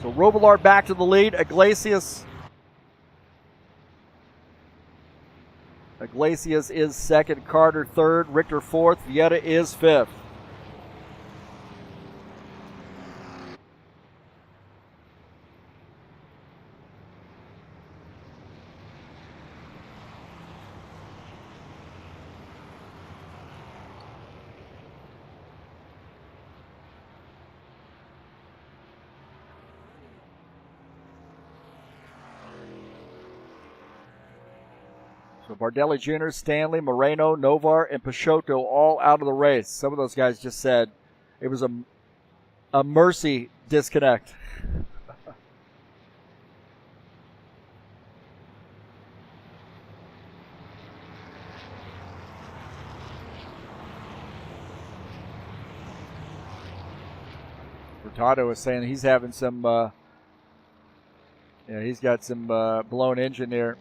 So Robillard back to the lead. Iglesias is second. Carter third. Richter fourth. Vieta is fifth. So Bardelli Jr., Stanley, Moreno, Novar, and Peixoto all out of the race. Some of those guys just said it was a mercy disconnect. Furtado is saying he's having some, he's got some blown engine there.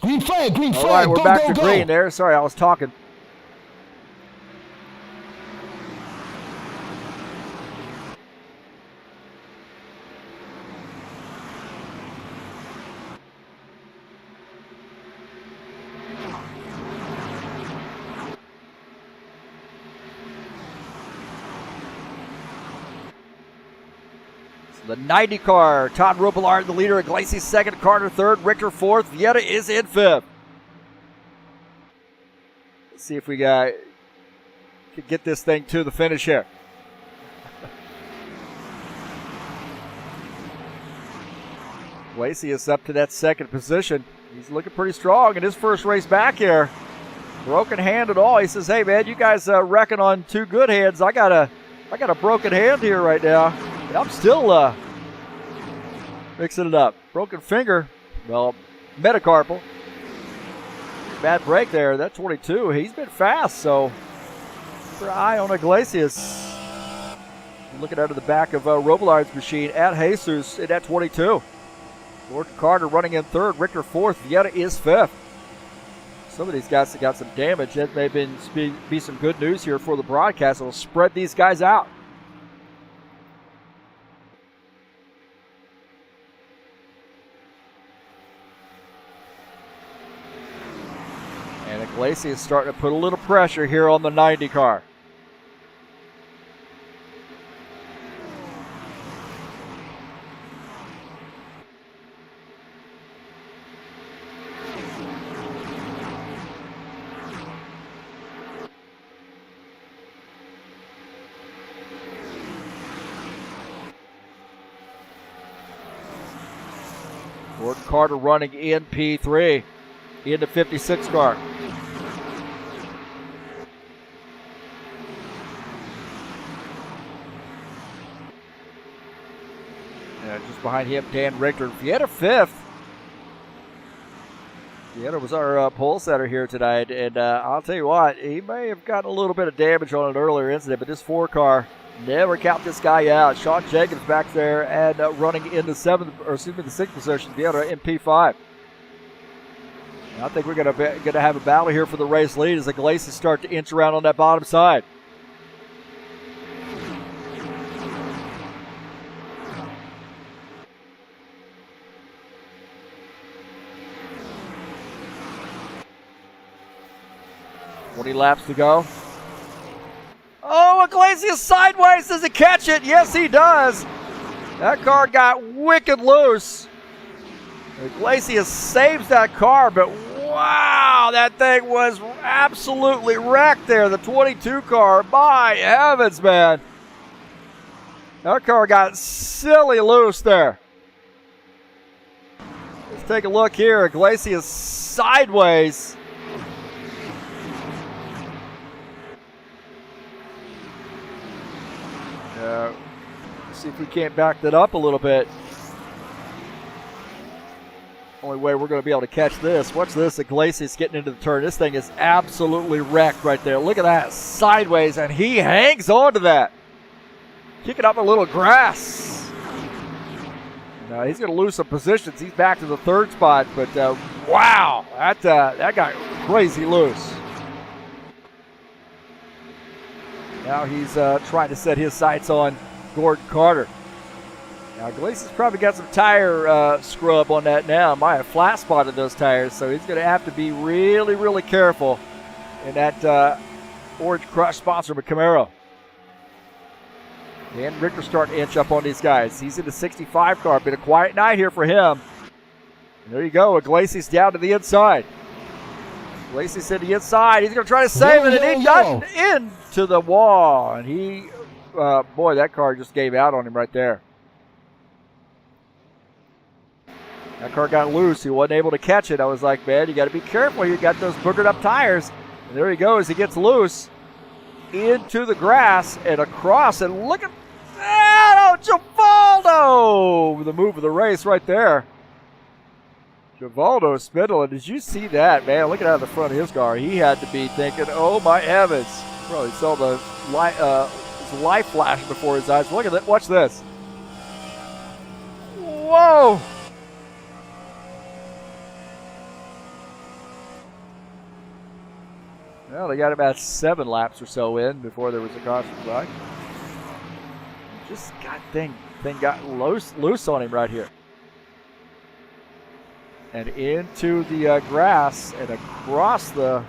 Green flag, green All flag. right, we're go, back go, to go. green there. Sorry, I was talking. The 90 car, Todd Robillard, the leader. Iglesias second, Carter third, Richter fourth. Vieta is in fifth. Let's see if we could get this thing to the finish here. Iglesias up to that second position. He's looking pretty strong in his first race back here. Broken hand and all. He says, "Hey man, you guys reckon on two good hands. I got a broken hand here right now. And I'm still mixing it up. Broken finger, well, metacarpal. Bad break there. That 22. He's been fast, so keep your eye on Iglesias. Looking out of the back of Robillard's machine at Jesus in that 22. Gordon Carter running in third. Richter fourth. Vieta is fifth. Some of these guys have got some damage. That may be some good news here for the broadcast. It'll spread these guys out. And Iglesias is starting to put a little pressure here on the 90 car. Gordon Carter running in P3 in the 56 car. Just behind him, Dan Richter. Vieta fifth. Vieta was our pole setter here tonight, and I'll tell you what, he may have gotten a little bit of damage on an earlier incident, but this 4 car never count this guy out. Sean Jenkins back there and running in the 6th position. Vieta in P5. And I think we're gonna have a battle here for the race lead as Iglesias start to inch around on that bottom side. Laps to go. Oh, Iglesias sideways. Does he catch it? Yes, he does. That car got wicked loose. Iglesias saves that car, but wow, that thing was absolutely wrecked there. The 22 car, my heavens, man. That car got silly loose there. Let's take a look here. Iglesias sideways. See if we can't back that up a little bit. Only way we're going to be able to catch this. Watch this, Iglesias getting into the turn. This thing is absolutely wrecked right there. Look at that, sideways, and he hangs on to that. Kicking up a little grass. Now he's going to lose some positions. He's back to the 3rd spot, but wow, that got crazy loose. Now he's trying to set his sights on Gordon Carter. Now Iglesias probably got some tire scrub on that now. Might have flat spotted those tires, so he's going to have to be really, really careful in that Orange Crush sponsor of Camaro. Dan Richter starting to inch up on these guys. He's in the 65 car. Been a quiet night here for him. And there you go, Iglesias down to the inside. Iglesias to the inside. He's going to try to save it, and he got into the wall. And he, boy, that car just gave out on him right there. That car got loose. He wasn't able to catch it. I was like, man, you got to be careful. You got those boogered up tires. And there he goes. He gets loose into the grass and across. And look at that. Oh, Givaldo. The move of the race right there. Givaldo Spindle, did you see that, man? Looking out of the front of his car, he had to be thinking, oh my heavens. Probably saw the light flash before his eyes. Look at that. Watch this. Whoa. Well, they got about 7 laps or so in before there was a caution flag. Just got thing got loose on him right here. And into the grass and across the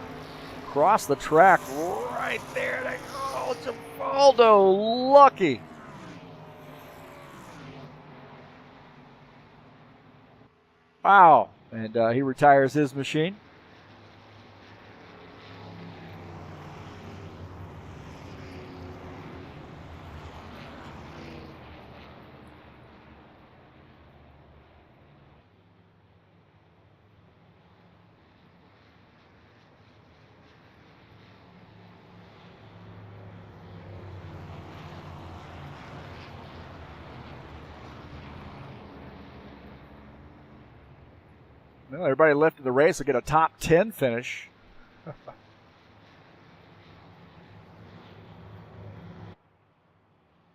track right there. Oh, Givaldo, lucky. Wow. And he retires his machine. Well, everybody left in the race will get a top 10 finish.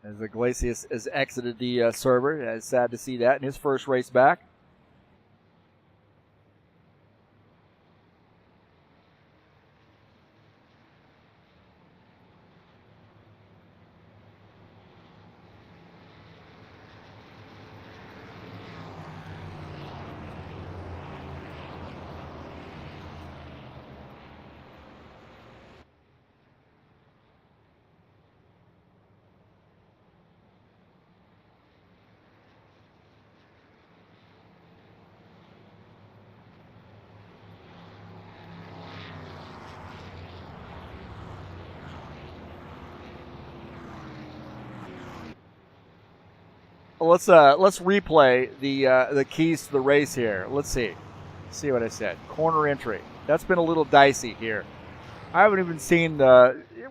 As Iglesias has exited the server. It's sad to see that in his first race back. Let's replay the keys to the race here. Let's see what I said. Corner entry. That's been a little dicey here. I haven't even seen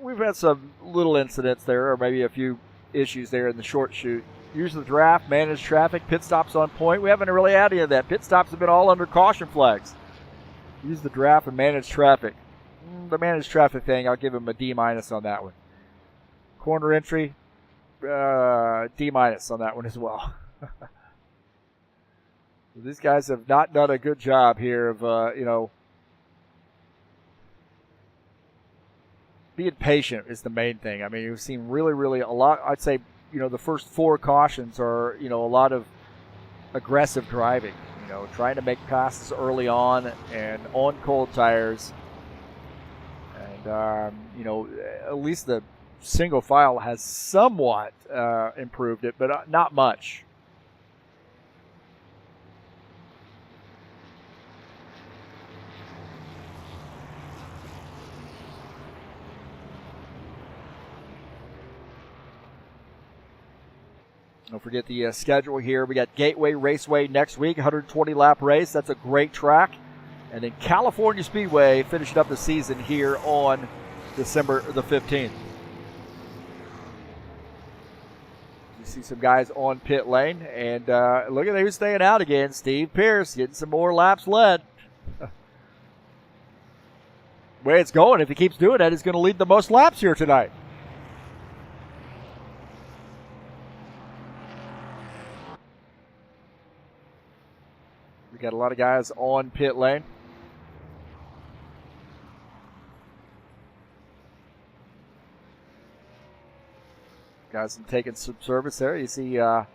we've had some little incidents there, or maybe a few issues there in the short shoot. Use the draft, manage traffic, pit stops on point. We haven't really had any of that. Pit stops have been all under caution flags. Use the draft and manage traffic. The managed traffic thing, I'll give him a D- on that one. Corner entry. D- on that one as well. These guys have not done a good job here of, being patient is the main thing. I mean, you've seen really a lot. I'd say, the first 4 cautions are, a lot of aggressive driving, trying to make passes early on and on cold tires. And, at least the single file has somewhat improved it, but not much. Don't forget the schedule here. We got Gateway Raceway next week, 120-lap race. That's a great track. And then California Speedway finishing up the season here on December the 15th. You see some guys on pit lane, and look at who's staying out again. Steve Pierce getting some more laps led. The way it's going, if he keeps doing that, he's going to lead the most laps here tonight. We got a lot of guys on pit lane. Guys taking some service there. You see Dan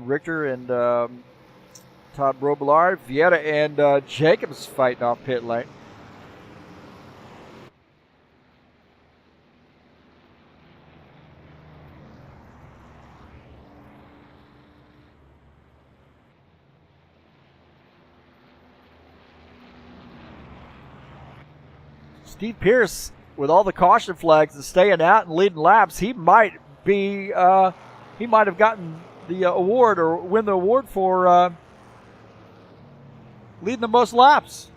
Richter and Todd Robillard, Vieta and Jacobs fighting off pit lane. Steve Pierce, with all the caution flags and staying out and leading laps, he might have gotten the award or win the award for leading the most laps.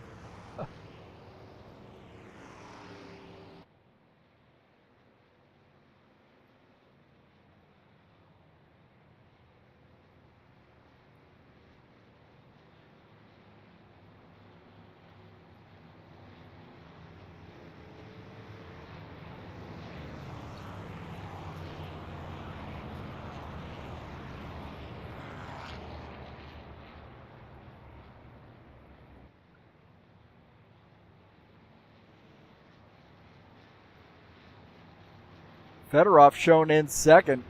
Fedorov shown in second.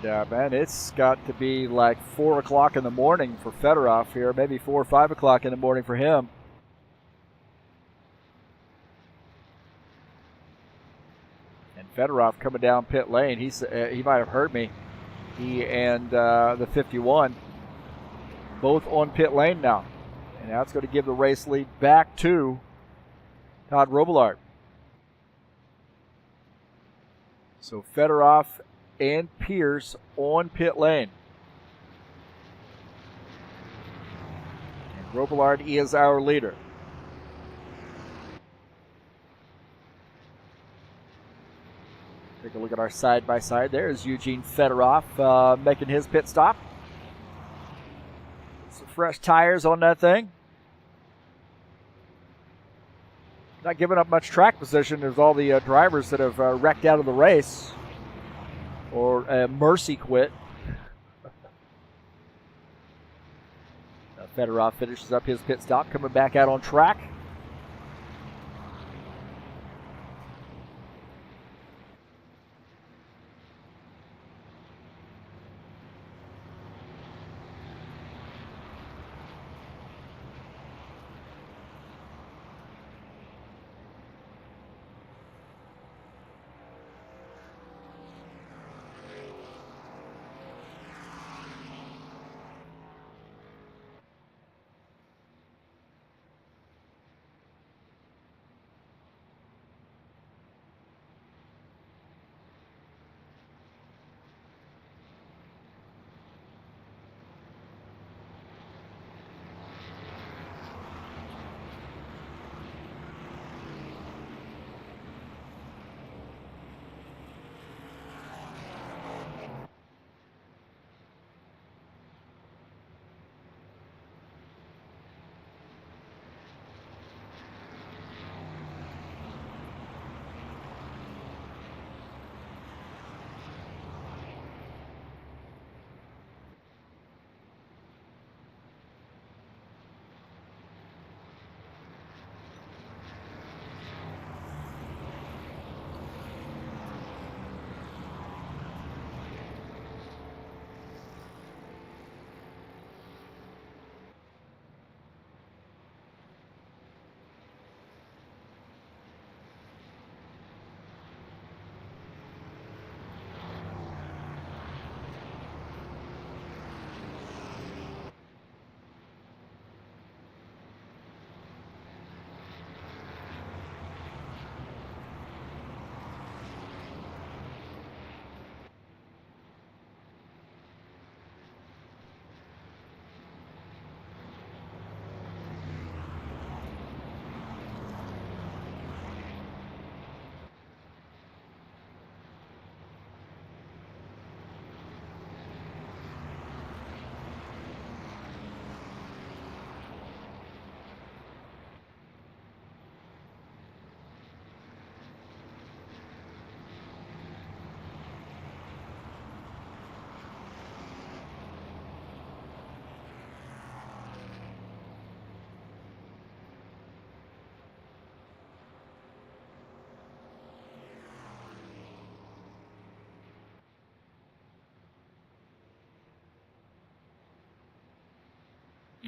And, man, it's got to be like 4 o'clock in the morning for Fedorov here, maybe 4 or 5 o'clock in the morning for him. And Fedorov coming down pit lane. He might have heard me. He and the 51 both on pit lane now. And that's going to give the race lead back to Todd Robillard. So Fedorov and Pierce on pit lane. And Robillard is our leader. Take a look at our side-by-side. There's Eugene Fedorov making his pit stop. Some fresh tires on that thing. Not giving up much track position as all the drivers that have wrecked out of the race or mercy quit. Fedorov finishes up his pit stop, coming back out on track.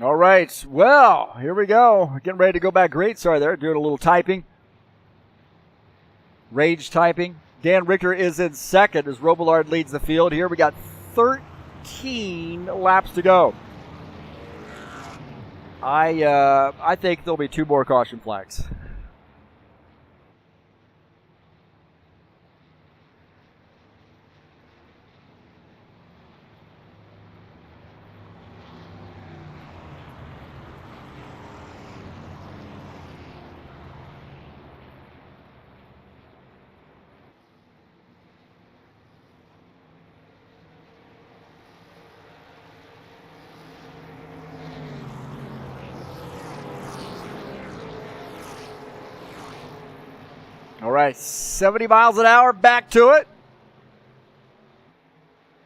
All right, well, here we go. Getting ready to go back great. Sorry there, doing a little typing. Rage typing. Dan Richter is in second as Robillard leads the field here. We got 13 laps to go. I think there'll be 2 more caution flags. All right, 70 miles an hour, back to it.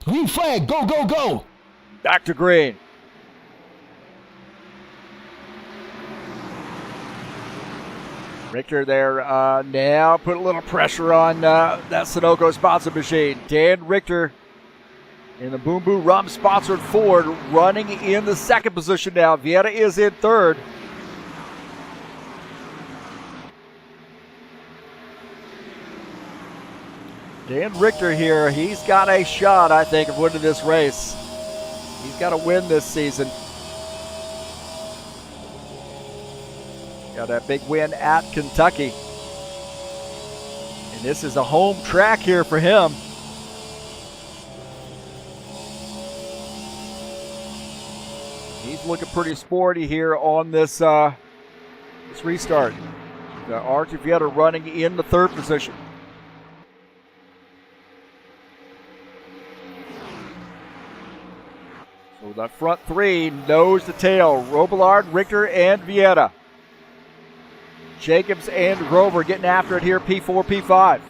Green flag, go, go, go. Back to green. Richter there now put a little pressure on that Sunoco sponsored machine. Dan Richter in the Boom Boo Rum sponsored Ford running in the second position now. Vieira is in third. Dan Richter here, he's got a shot, I think, of winning this race. He's got to win this season. Got a big win at Kentucky. And this is a home track here for him. He's looking pretty sporty here on this restart. Got Archie Vieira running in the third position. So the front three nose to tail. Robillard, Richter, and Vieira. Jacobs and Grover getting after it here, P4, P5.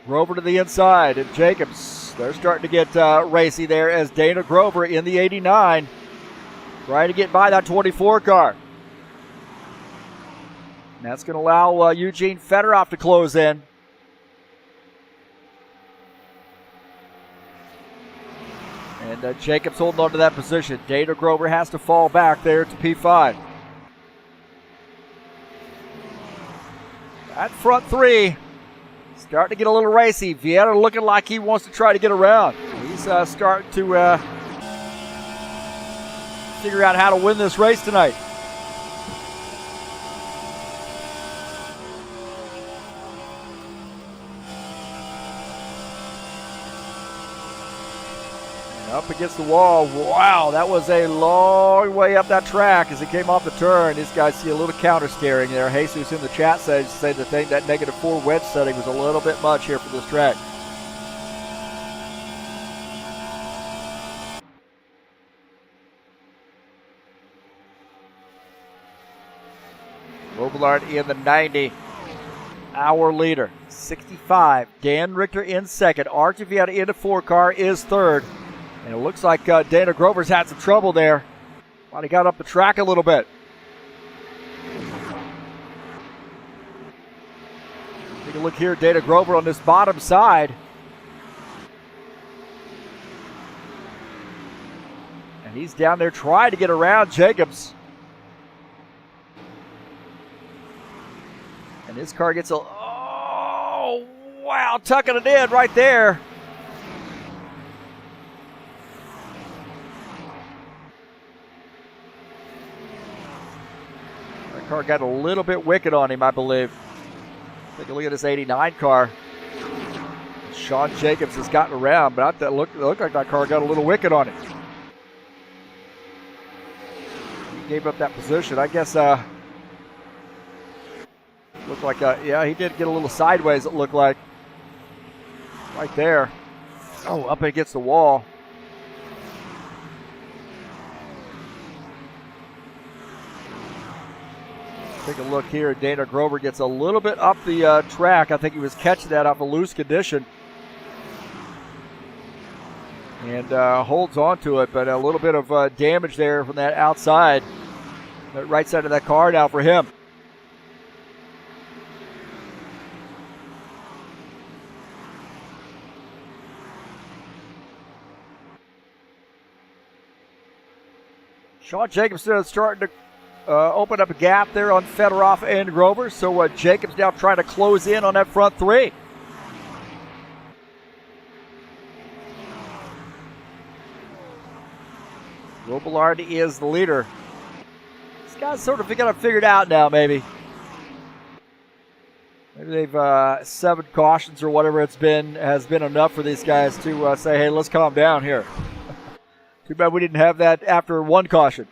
Grover to the inside, and Jacobs, they're starting to get racy there as Dana Grover in the 89 trying to get by that 24 car. And that's going to allow Eugene Fedorov to close in. And Jacobs holding on to that position. Dana Grover has to fall back there to P5. That front three starting to get a little racy. Vieira looking like he wants to try to get around. He's starting to figure out how to win this race tonight. Up against the wall. Wow, that was a long way up that track as it came off the turn. These guys see a little counter steering there. Jesus in the chat says the thing that -4 wedge setting was a little bit much here for this track. Robillard in the 90. Our leader, 65. Dan Richter in second. Archie Vieira in the 4 car is third. And it looks like Dana Grover's had some trouble there. Thought he got up the track a little bit. Take a look here, Dana Grover on this bottom side. And he's down there trying to get around Jacobs. And his car gets oh, wow, tucking it in right there. Car got a little bit wicked on him, I believe. Take a look at this 89 car. Sean Jacobs has gotten around, but it looked like that car got a little wicked on him. He gave up that position. I guess looked like, yeah, he did get a little sideways, it looked like. Right there. Oh, up against the wall. Take a look here. Dana Grover gets a little bit up the track. I think he was catching that off a loose condition. And holds on to it, but a little bit of damage there from that outside. That right side of that car now for him. Sean Jacobs is starting to open up a gap there on Fedorov and Grover. So Jacobs now trying to close in on that front three. Robillard is the leader. This guy's sort of got it figured out now, maybe. Maybe they've 7 cautions or whatever it's been has been enough for these guys to say, hey, let's calm down here. Too bad we didn't have that after 1 caution.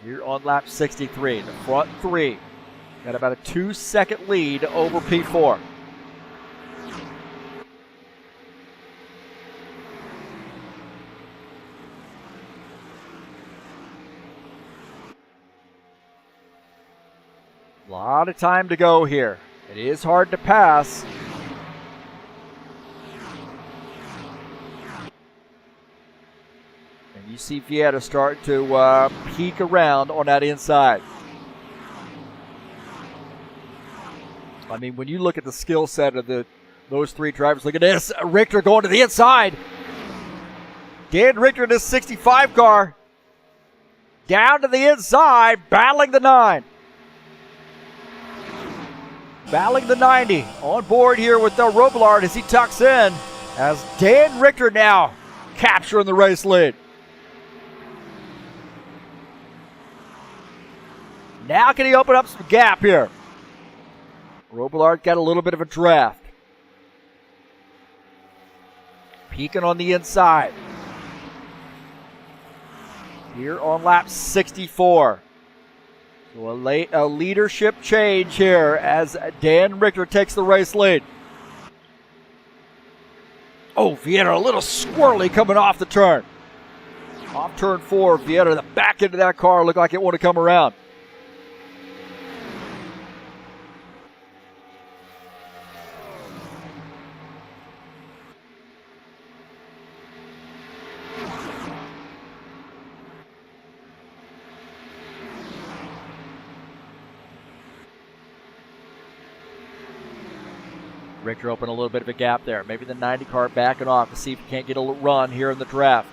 Here on lap 63, the front 3 got about a 2-second lead over P4. A lot of time to go here. It is hard to pass. And you see Vieira start to peek around on that inside. I mean, when you look at the skill set of those three drivers, look at this. Richter going to the inside. Dan Richter in his 65 car. Down to the inside, battling the 9. Battling the 90. On board here with Robillard as he tucks in. As Dan Richter now capturing the race lead. Now can he open up some gap here? Robillard got a little bit of a draft. Peeking on the inside. Here on lap 64. So a leadership change here as Dan Richter takes the race lead. Oh, Vieira a little squirrely coming off the turn. Off turn 4, Vieira, the back end of that car looked like it wanted to come around. Richter opened a little bit of a gap there. Maybe the 90 car backing off to see if he can't get a run here in the draft.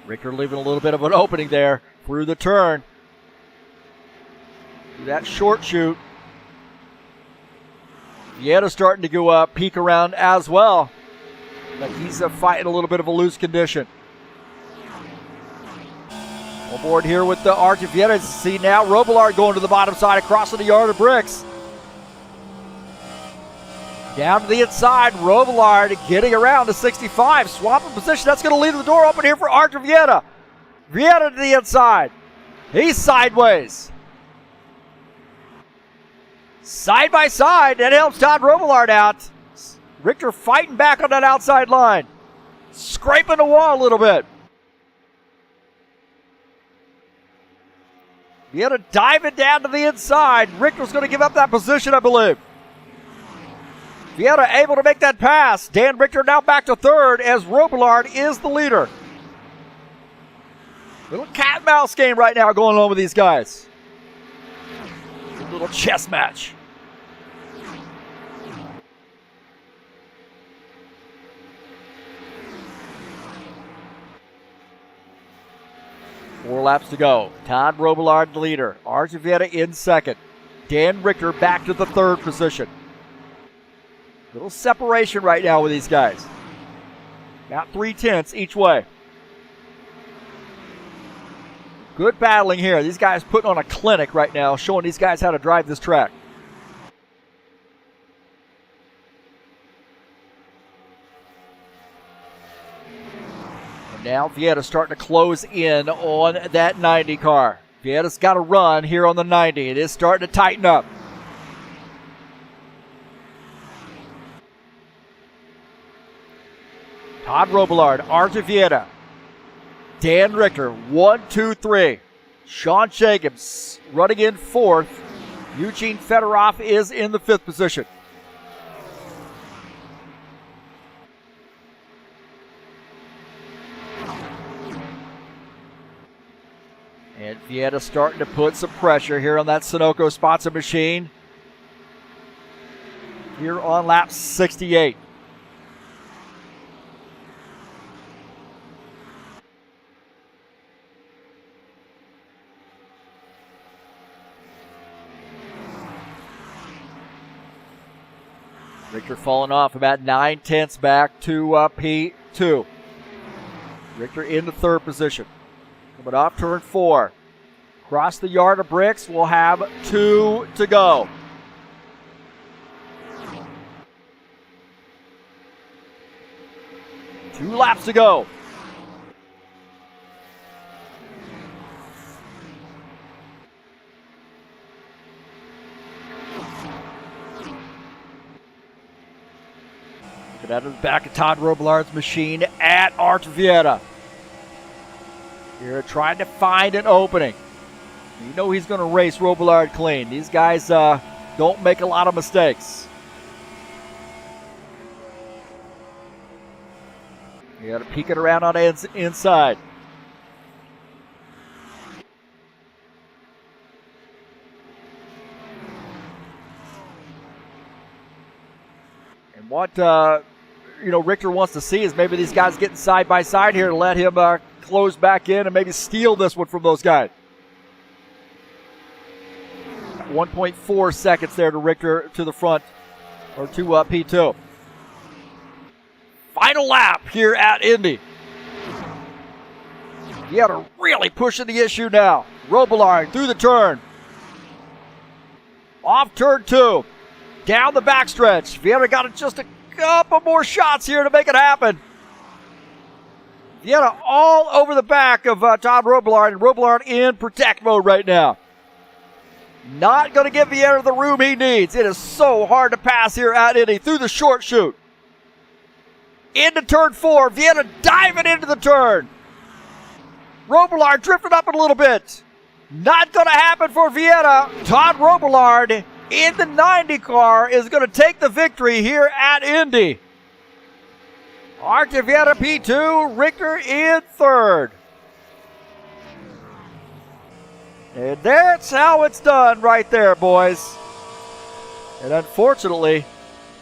Richter leaving a little bit of an opening there through the turn. Through that short shoot. Vieira starting to go up, peek around as well. Like he's fighting a little bit of a loose condition. On board here with the Archie Vieira. See now Robillard going to the bottom side across the yard of bricks. Down to the inside, Robillard getting around to 65. Swapping position, that's going to leave the door open here for Archie Vieira. Vieira to the inside. He's sideways. Side by side, that helps Todd Robillard out. Richter fighting back on that outside line. Scraping the wall a little bit. Vieira diving down to the inside. Richter's going to give up that position, I believe. Vieira able to make that pass. Dan Richter now back to third as Robillard is the leader. Little cat and mouse game right now going on with these guys. A little chess match. Four laps to go. Todd Robillard the leader. Archie Vieira in second. Dan Richter back to the third position. Little separation right now with these guys. About 3/10 each way. Good battling here. These guys putting on a clinic right now, showing these guys how to drive this track. And now Vieira starting to close in on that 90 car. Vieira's got to run here on the 90. It is starting to tighten up. Todd Robillard, Archie Vieira, Dan Richter, 1, 2, 3. Sean Jacobs running in fourth. Eugene Fedorov is in the fifth position. And Vieira starting to put some pressure here on that Sunoco sponsor machine. Here on lap 68. Richter falling off about 9/10 back to P2. Richter in the third position. Coming off turn 4. Across the yard of bricks, we'll have 2 to go. Two laps to go. Out of the back of Todd Robillard's machine at Archie Vieira. Here trying to find an opening. You know he's going to race Robillard clean. These guys, they're Don't make a lot of mistakes. You got to peek it around on the inside. And what Richter wants to see is maybe these guys getting side by side here to let him close back in and maybe steal this one from those guys. 1.4 seconds there to Richter to the front, or to P2. Final lap here at Indy. Vieira really pushing the issue now. Robillard through the turn. Off turn 2. Down the backstretch. Vieira got just a couple more shots here to make it happen. Vieira all over the back of Todd Robillard, and Robillard in protect mode right now. Not going to give Vieira the room he needs. It is so hard to pass here at Indy through the short chute. Into turn 4. Vieira diving into the turn. Robillard drifting up a little bit. Not going to happen for Vieira. Todd Robillard in the 90 car is going to take the victory here at Indy. Artur Vieira P2, Richter in third. And that's how it's done right there, boys. And unfortunately,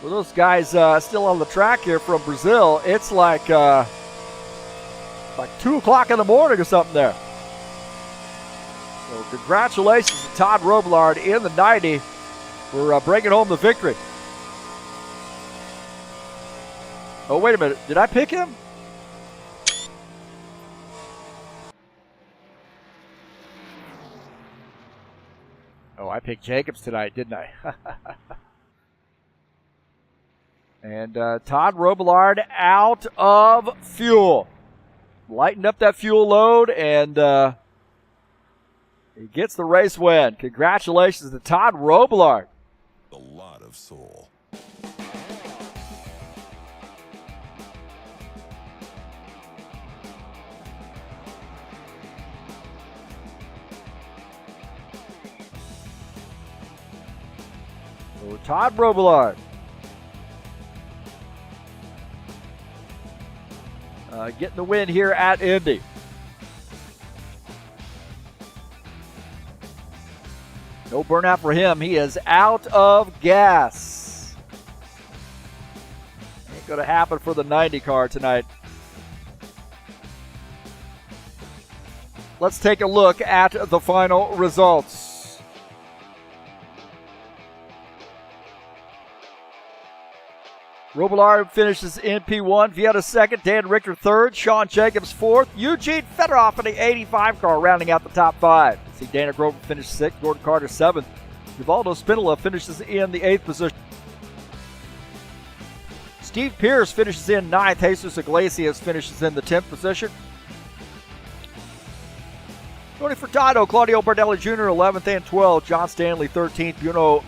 with those guys still on the track here from Brazil, it's like 2 o'clock in the morning or something there. So congratulations to Todd Robillard in the 90 for bringing home the victory. Oh, wait a minute. Did I pick him? Oh, I picked Jacobs tonight, didn't I? And Todd Robillard out of fuel. Lightened up that fuel load, and he gets the race win. Congratulations to Todd Robillard. A lot of soul. So Todd Robillard getting the win here at Indy. No burnout for him. He is out of gas. Ain't going to happen for the 90 car tonight. Let's take a look at the final results. Robillard finishes in P1, Vieira second, Dan Richter third, Sean Jacobs fourth, Eugene Fedorov in the 85 car rounding out the top 5. See Dana Grover finish sixth, Gordon Carter seventh, Ubaldo Spinola finishes in the 8th position. Steve Pierce finishes in 9th, Jesus Iglesias finishes in the 10th position. Tony Furtado, Claudio Bardelli Jr. 11th and 12th. John Stanley 13th.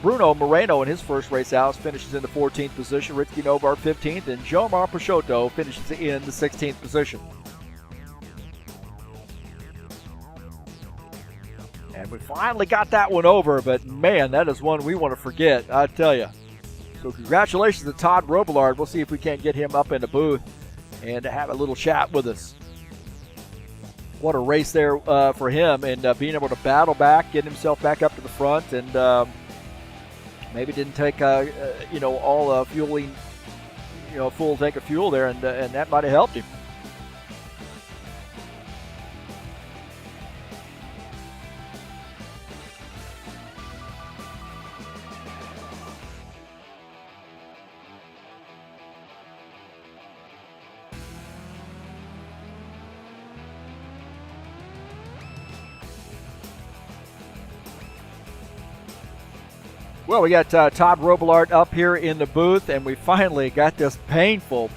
Bruno Moreno in his first race out finishes in the 14th position. Ricky Novar 15th. And Jomar Peixoto finishes in the 16th position. And we finally got that one over, but man, that is one we want to forget, I tell you. So congratulations to Todd Robillard. We'll see if we can't get him up in the booth and have a little chat with us. What a race there for him, and being able to battle back, get himself back up to the front, and maybe didn't take all fueling, full tank of fuel there, and that might have helped him. Well, we got Todd Robillard up here in the booth, and we finally got this painful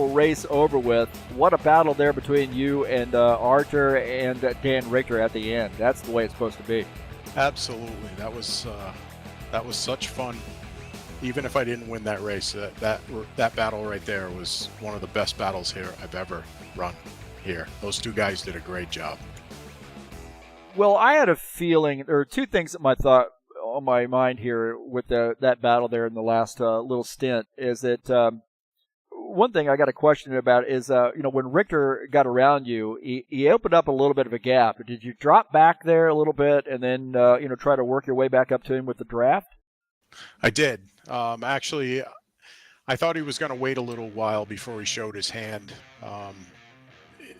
race over with. What a battle there between you and Artur and Dan Richter at the end. That's the way it's supposed to be. Absolutely. That was such fun. Even if I didn't win that race, that battle right there was one of the best battles here I've ever run here. Those two guys did a great job. Well, I had a feeling there were two things that on my mind here with that battle there in the last little stint is that one thing I got a question about is, when Richter got around you, he opened up a little bit of a gap. Did you drop back there a little bit and then, try to work your way back up to him with the draft? I did. Actually, I thought he was going to wait a little while before he showed his hand.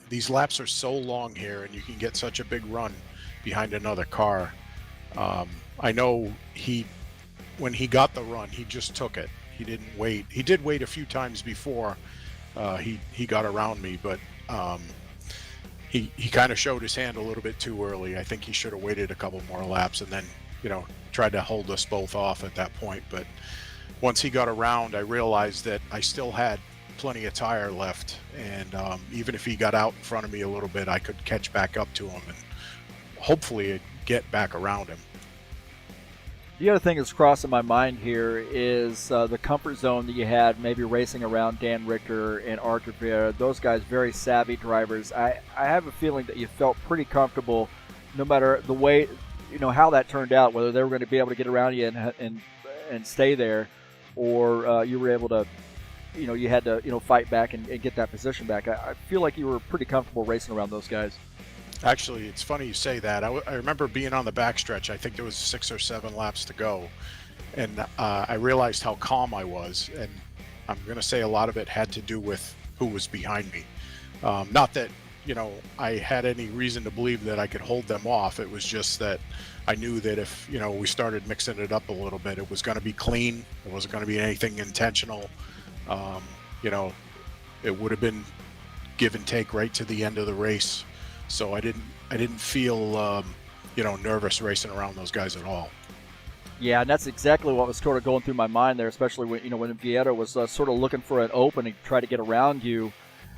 These laps are so long here, and you can get such a big run behind another car. I know when he got the run, he just took it. He didn't wait. He did wait a few times before he got around me, but he kind of showed his hand a little bit too early. I think he should have waited a couple more laps and then, tried to hold us both off at that point. But once he got around, I realized that I still had plenty of tire left, and even if he got out in front of me a little bit, I could catch back up to him and hopefully get back around him. The other thing that's crossing my mind here is the comfort zone that you had maybe racing around Dan Richter and Arthur Vieira. Those guys, very savvy drivers. I have a feeling that you felt pretty comfortable no matter the way, how that turned out, whether they were going to be able to get around you and stay there, or you were able to, you had to, fight back and get that position back. I feel like you were pretty comfortable racing around those guys. Actually, it's funny you say that. I remember being on the backstretch. I think there was 6 or 7 laps to go, and I realized how calm I was. And I'm going to say a lot of it had to do with who was behind me. Not that I had any reason to believe that I could hold them off. It was just that I knew that if we started mixing it up a little bit, it was going to be clean. It wasn't going to be anything intentional. It would have been give and take right to the end of the race. So I didn't feel nervous racing around those guys at all. Yeah, and that's exactly what was sort of going through my mind there, especially when Vieira was sort of looking for an opening to try to get around you.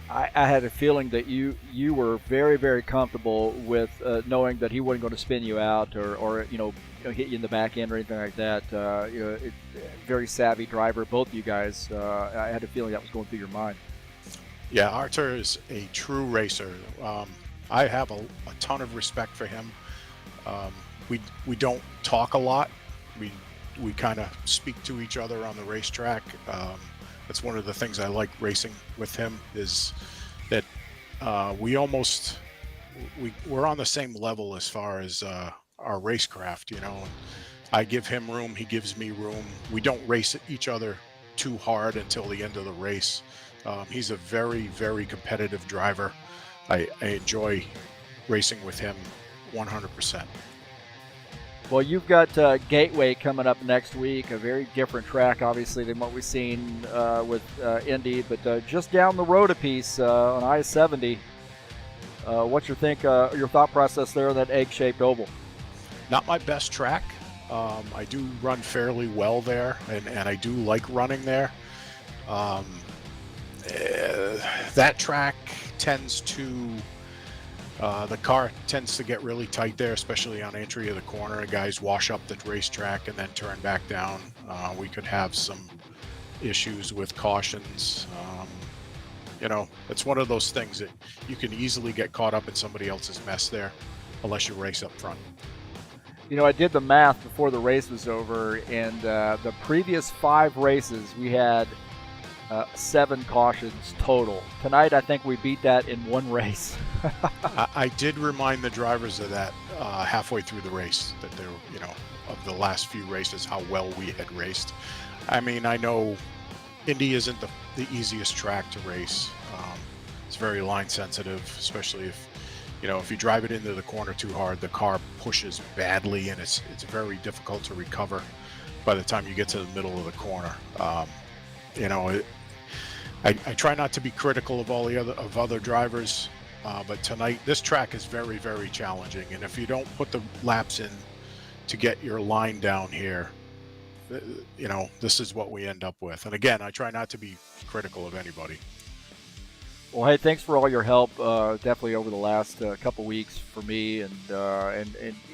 I had a feeling that you were very, very comfortable with knowing that he wasn't going to spin you out or hit you in the back end or anything like that. Very savvy driver, both of you guys. I had a feeling that was going through your mind. Yeah, Arthur is a true racer. I have a ton of respect for him. We don't talk a lot. We kind of speak to each other on the racetrack. That's one of the things I like racing with him, is that we're on the same level as far as our racecraft. I give him room, he gives me room. We don't race each other too hard until the end of the race. He's a very, very competitive driver. I enjoy racing with him 100%. Well, you've got Gateway coming up next week, a very different track, obviously, than what we've seen with Indy, but just down the road a piece on I-70. What's your thought process there on that egg-shaped oval? Not my best track. I do run fairly well there, and I do like running there. That track tends to the car tends to get really tight there, especially on entry of the corner, and guys wash up the racetrack and then turn back down. We could have some issues with cautions. It's one of those things that you can easily get caught up in somebody else's mess there unless you race up front. I did the math before the race was over, and the previous 5 races we had 7 cautions total. Tonight, I think we beat that in 1 race. I did remind the drivers of that halfway through the race, that they're, of the last few races, how well we had raced. I mean, I know Indy isn't the easiest track to race. It's very line sensitive, especially if you drive it into the corner too hard, the car pushes badly, and it's very difficult to recover by the time you get to the middle of the corner. I try not to be critical of all the other drivers, but tonight this track is very, very challenging, and if you don't put the laps in to get your line down here, this is what we end up with. And again, I try not to be critical of anybody. Well, hey, thanks for all your help, definitely over the last couple weeks for me, and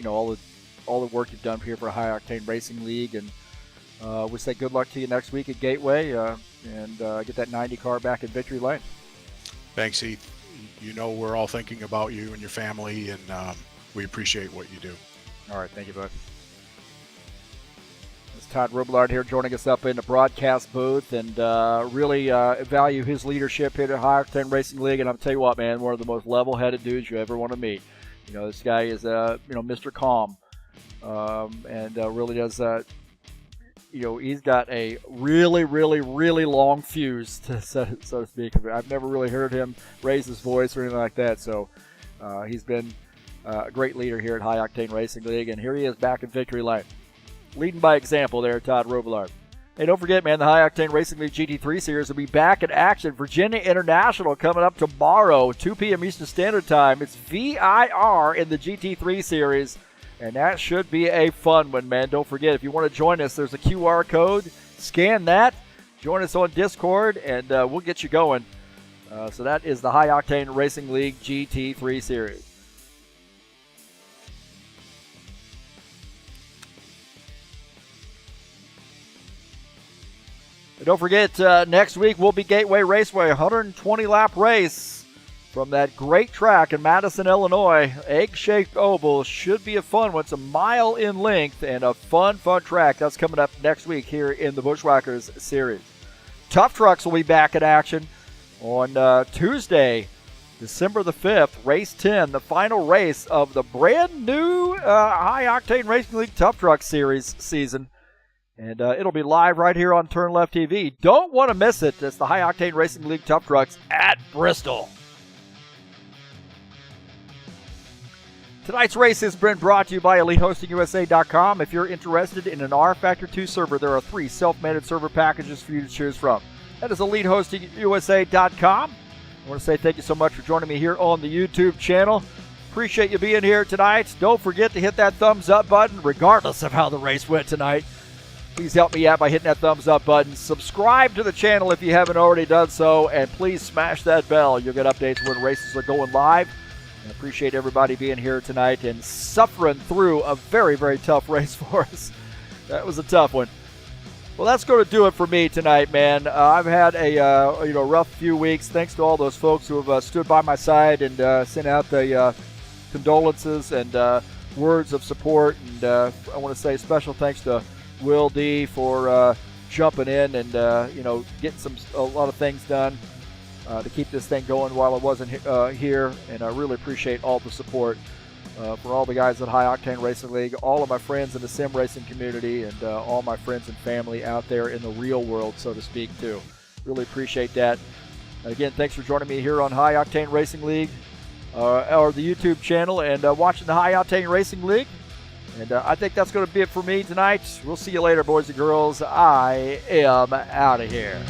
all the work you've done here for High Octane Racing League, and we say good luck to you next week at Gateway, and get that 90 car back in victory lane. Thanks, Heath. We're all thinking about you and your family, and we appreciate what you do. All right, thank you, bud. Todd Robillard here joining us up in the broadcast booth, and really value his leadership here at High Octane Racing League. And I'll tell you what, man, one of the most level-headed dudes you ever want to meet. You know, this guy is, Mr. Calm, and really does, he's got a really, really, really long fuse, so to speak. I've never really heard him raise his voice or anything like that, so he's been a great leader here at High Octane Racing League, and here he is back in victory lane. Leading by example there, Todd Robillard. Hey, don't forget, man, the High Octane Racing League GT3 Series will be back in action. Virginia International coming up tomorrow, 2 p.m. Eastern Standard Time. It's VIR in the GT3 Series, and that should be a fun one, man. Don't forget, if you want to join us, there's a QR code. Scan that. Join us on Discord, and we'll get you going. So that is the High Octane Racing League GT3 Series. And don't forget, next week will be Gateway Raceway, 120-lap race from that great track in Madison, Illinois. Egg-shaped oval. Should be a fun one. It's a mile in length and a fun track. That's coming up next week here in the Buschwackers Series. Tough Trucks will be back in action on Tuesday, December the 5th, race 10, the final race of the brand new High Octane Racing League Tough Truck Series season. And it'll be live right here on TurnLeftTV. Don't want to miss it. It's the High Octane Racing League Tough Trucks at Bristol. Tonight's race has been brought to you by EliteHostingUSA.com. If you're interested in an rFactor 2 server, there are 3 self-managed server packages for you to choose from. That is EliteHostingUSA.com. I want to say thank you so much for joining me here on the YouTube channel. Appreciate you being here tonight. Don't forget to hit that thumbs up button, regardless of how the race went tonight. Please help me out by hitting that thumbs up button. Subscribe to the channel if you haven't already done so, and please smash that bell. You'll get updates when races are going live. I appreciate everybody being here tonight and suffering through a very, very tough race for us. That was a tough one. Well, that's going to do it for me tonight, man. I've had a rough few weeks. Thanks to all those folks who have stood by my side and sent out the condolences and words of support. And I want to say special thanks to Will D for jumping in and getting a lot of things done to keep this thing going while I wasn't here. And I really appreciate all the support for all the guys at High Octane Racing League, all of my friends in the sim racing community, and all my friends and family out there in the real world, so to speak, too. Really appreciate that. And again, thanks for joining me here on High Octane Racing League or the YouTube channel and watching the High Octane Racing League. And I think that's going to be it for me tonight. We'll see you later, boys and girls. I am out of here.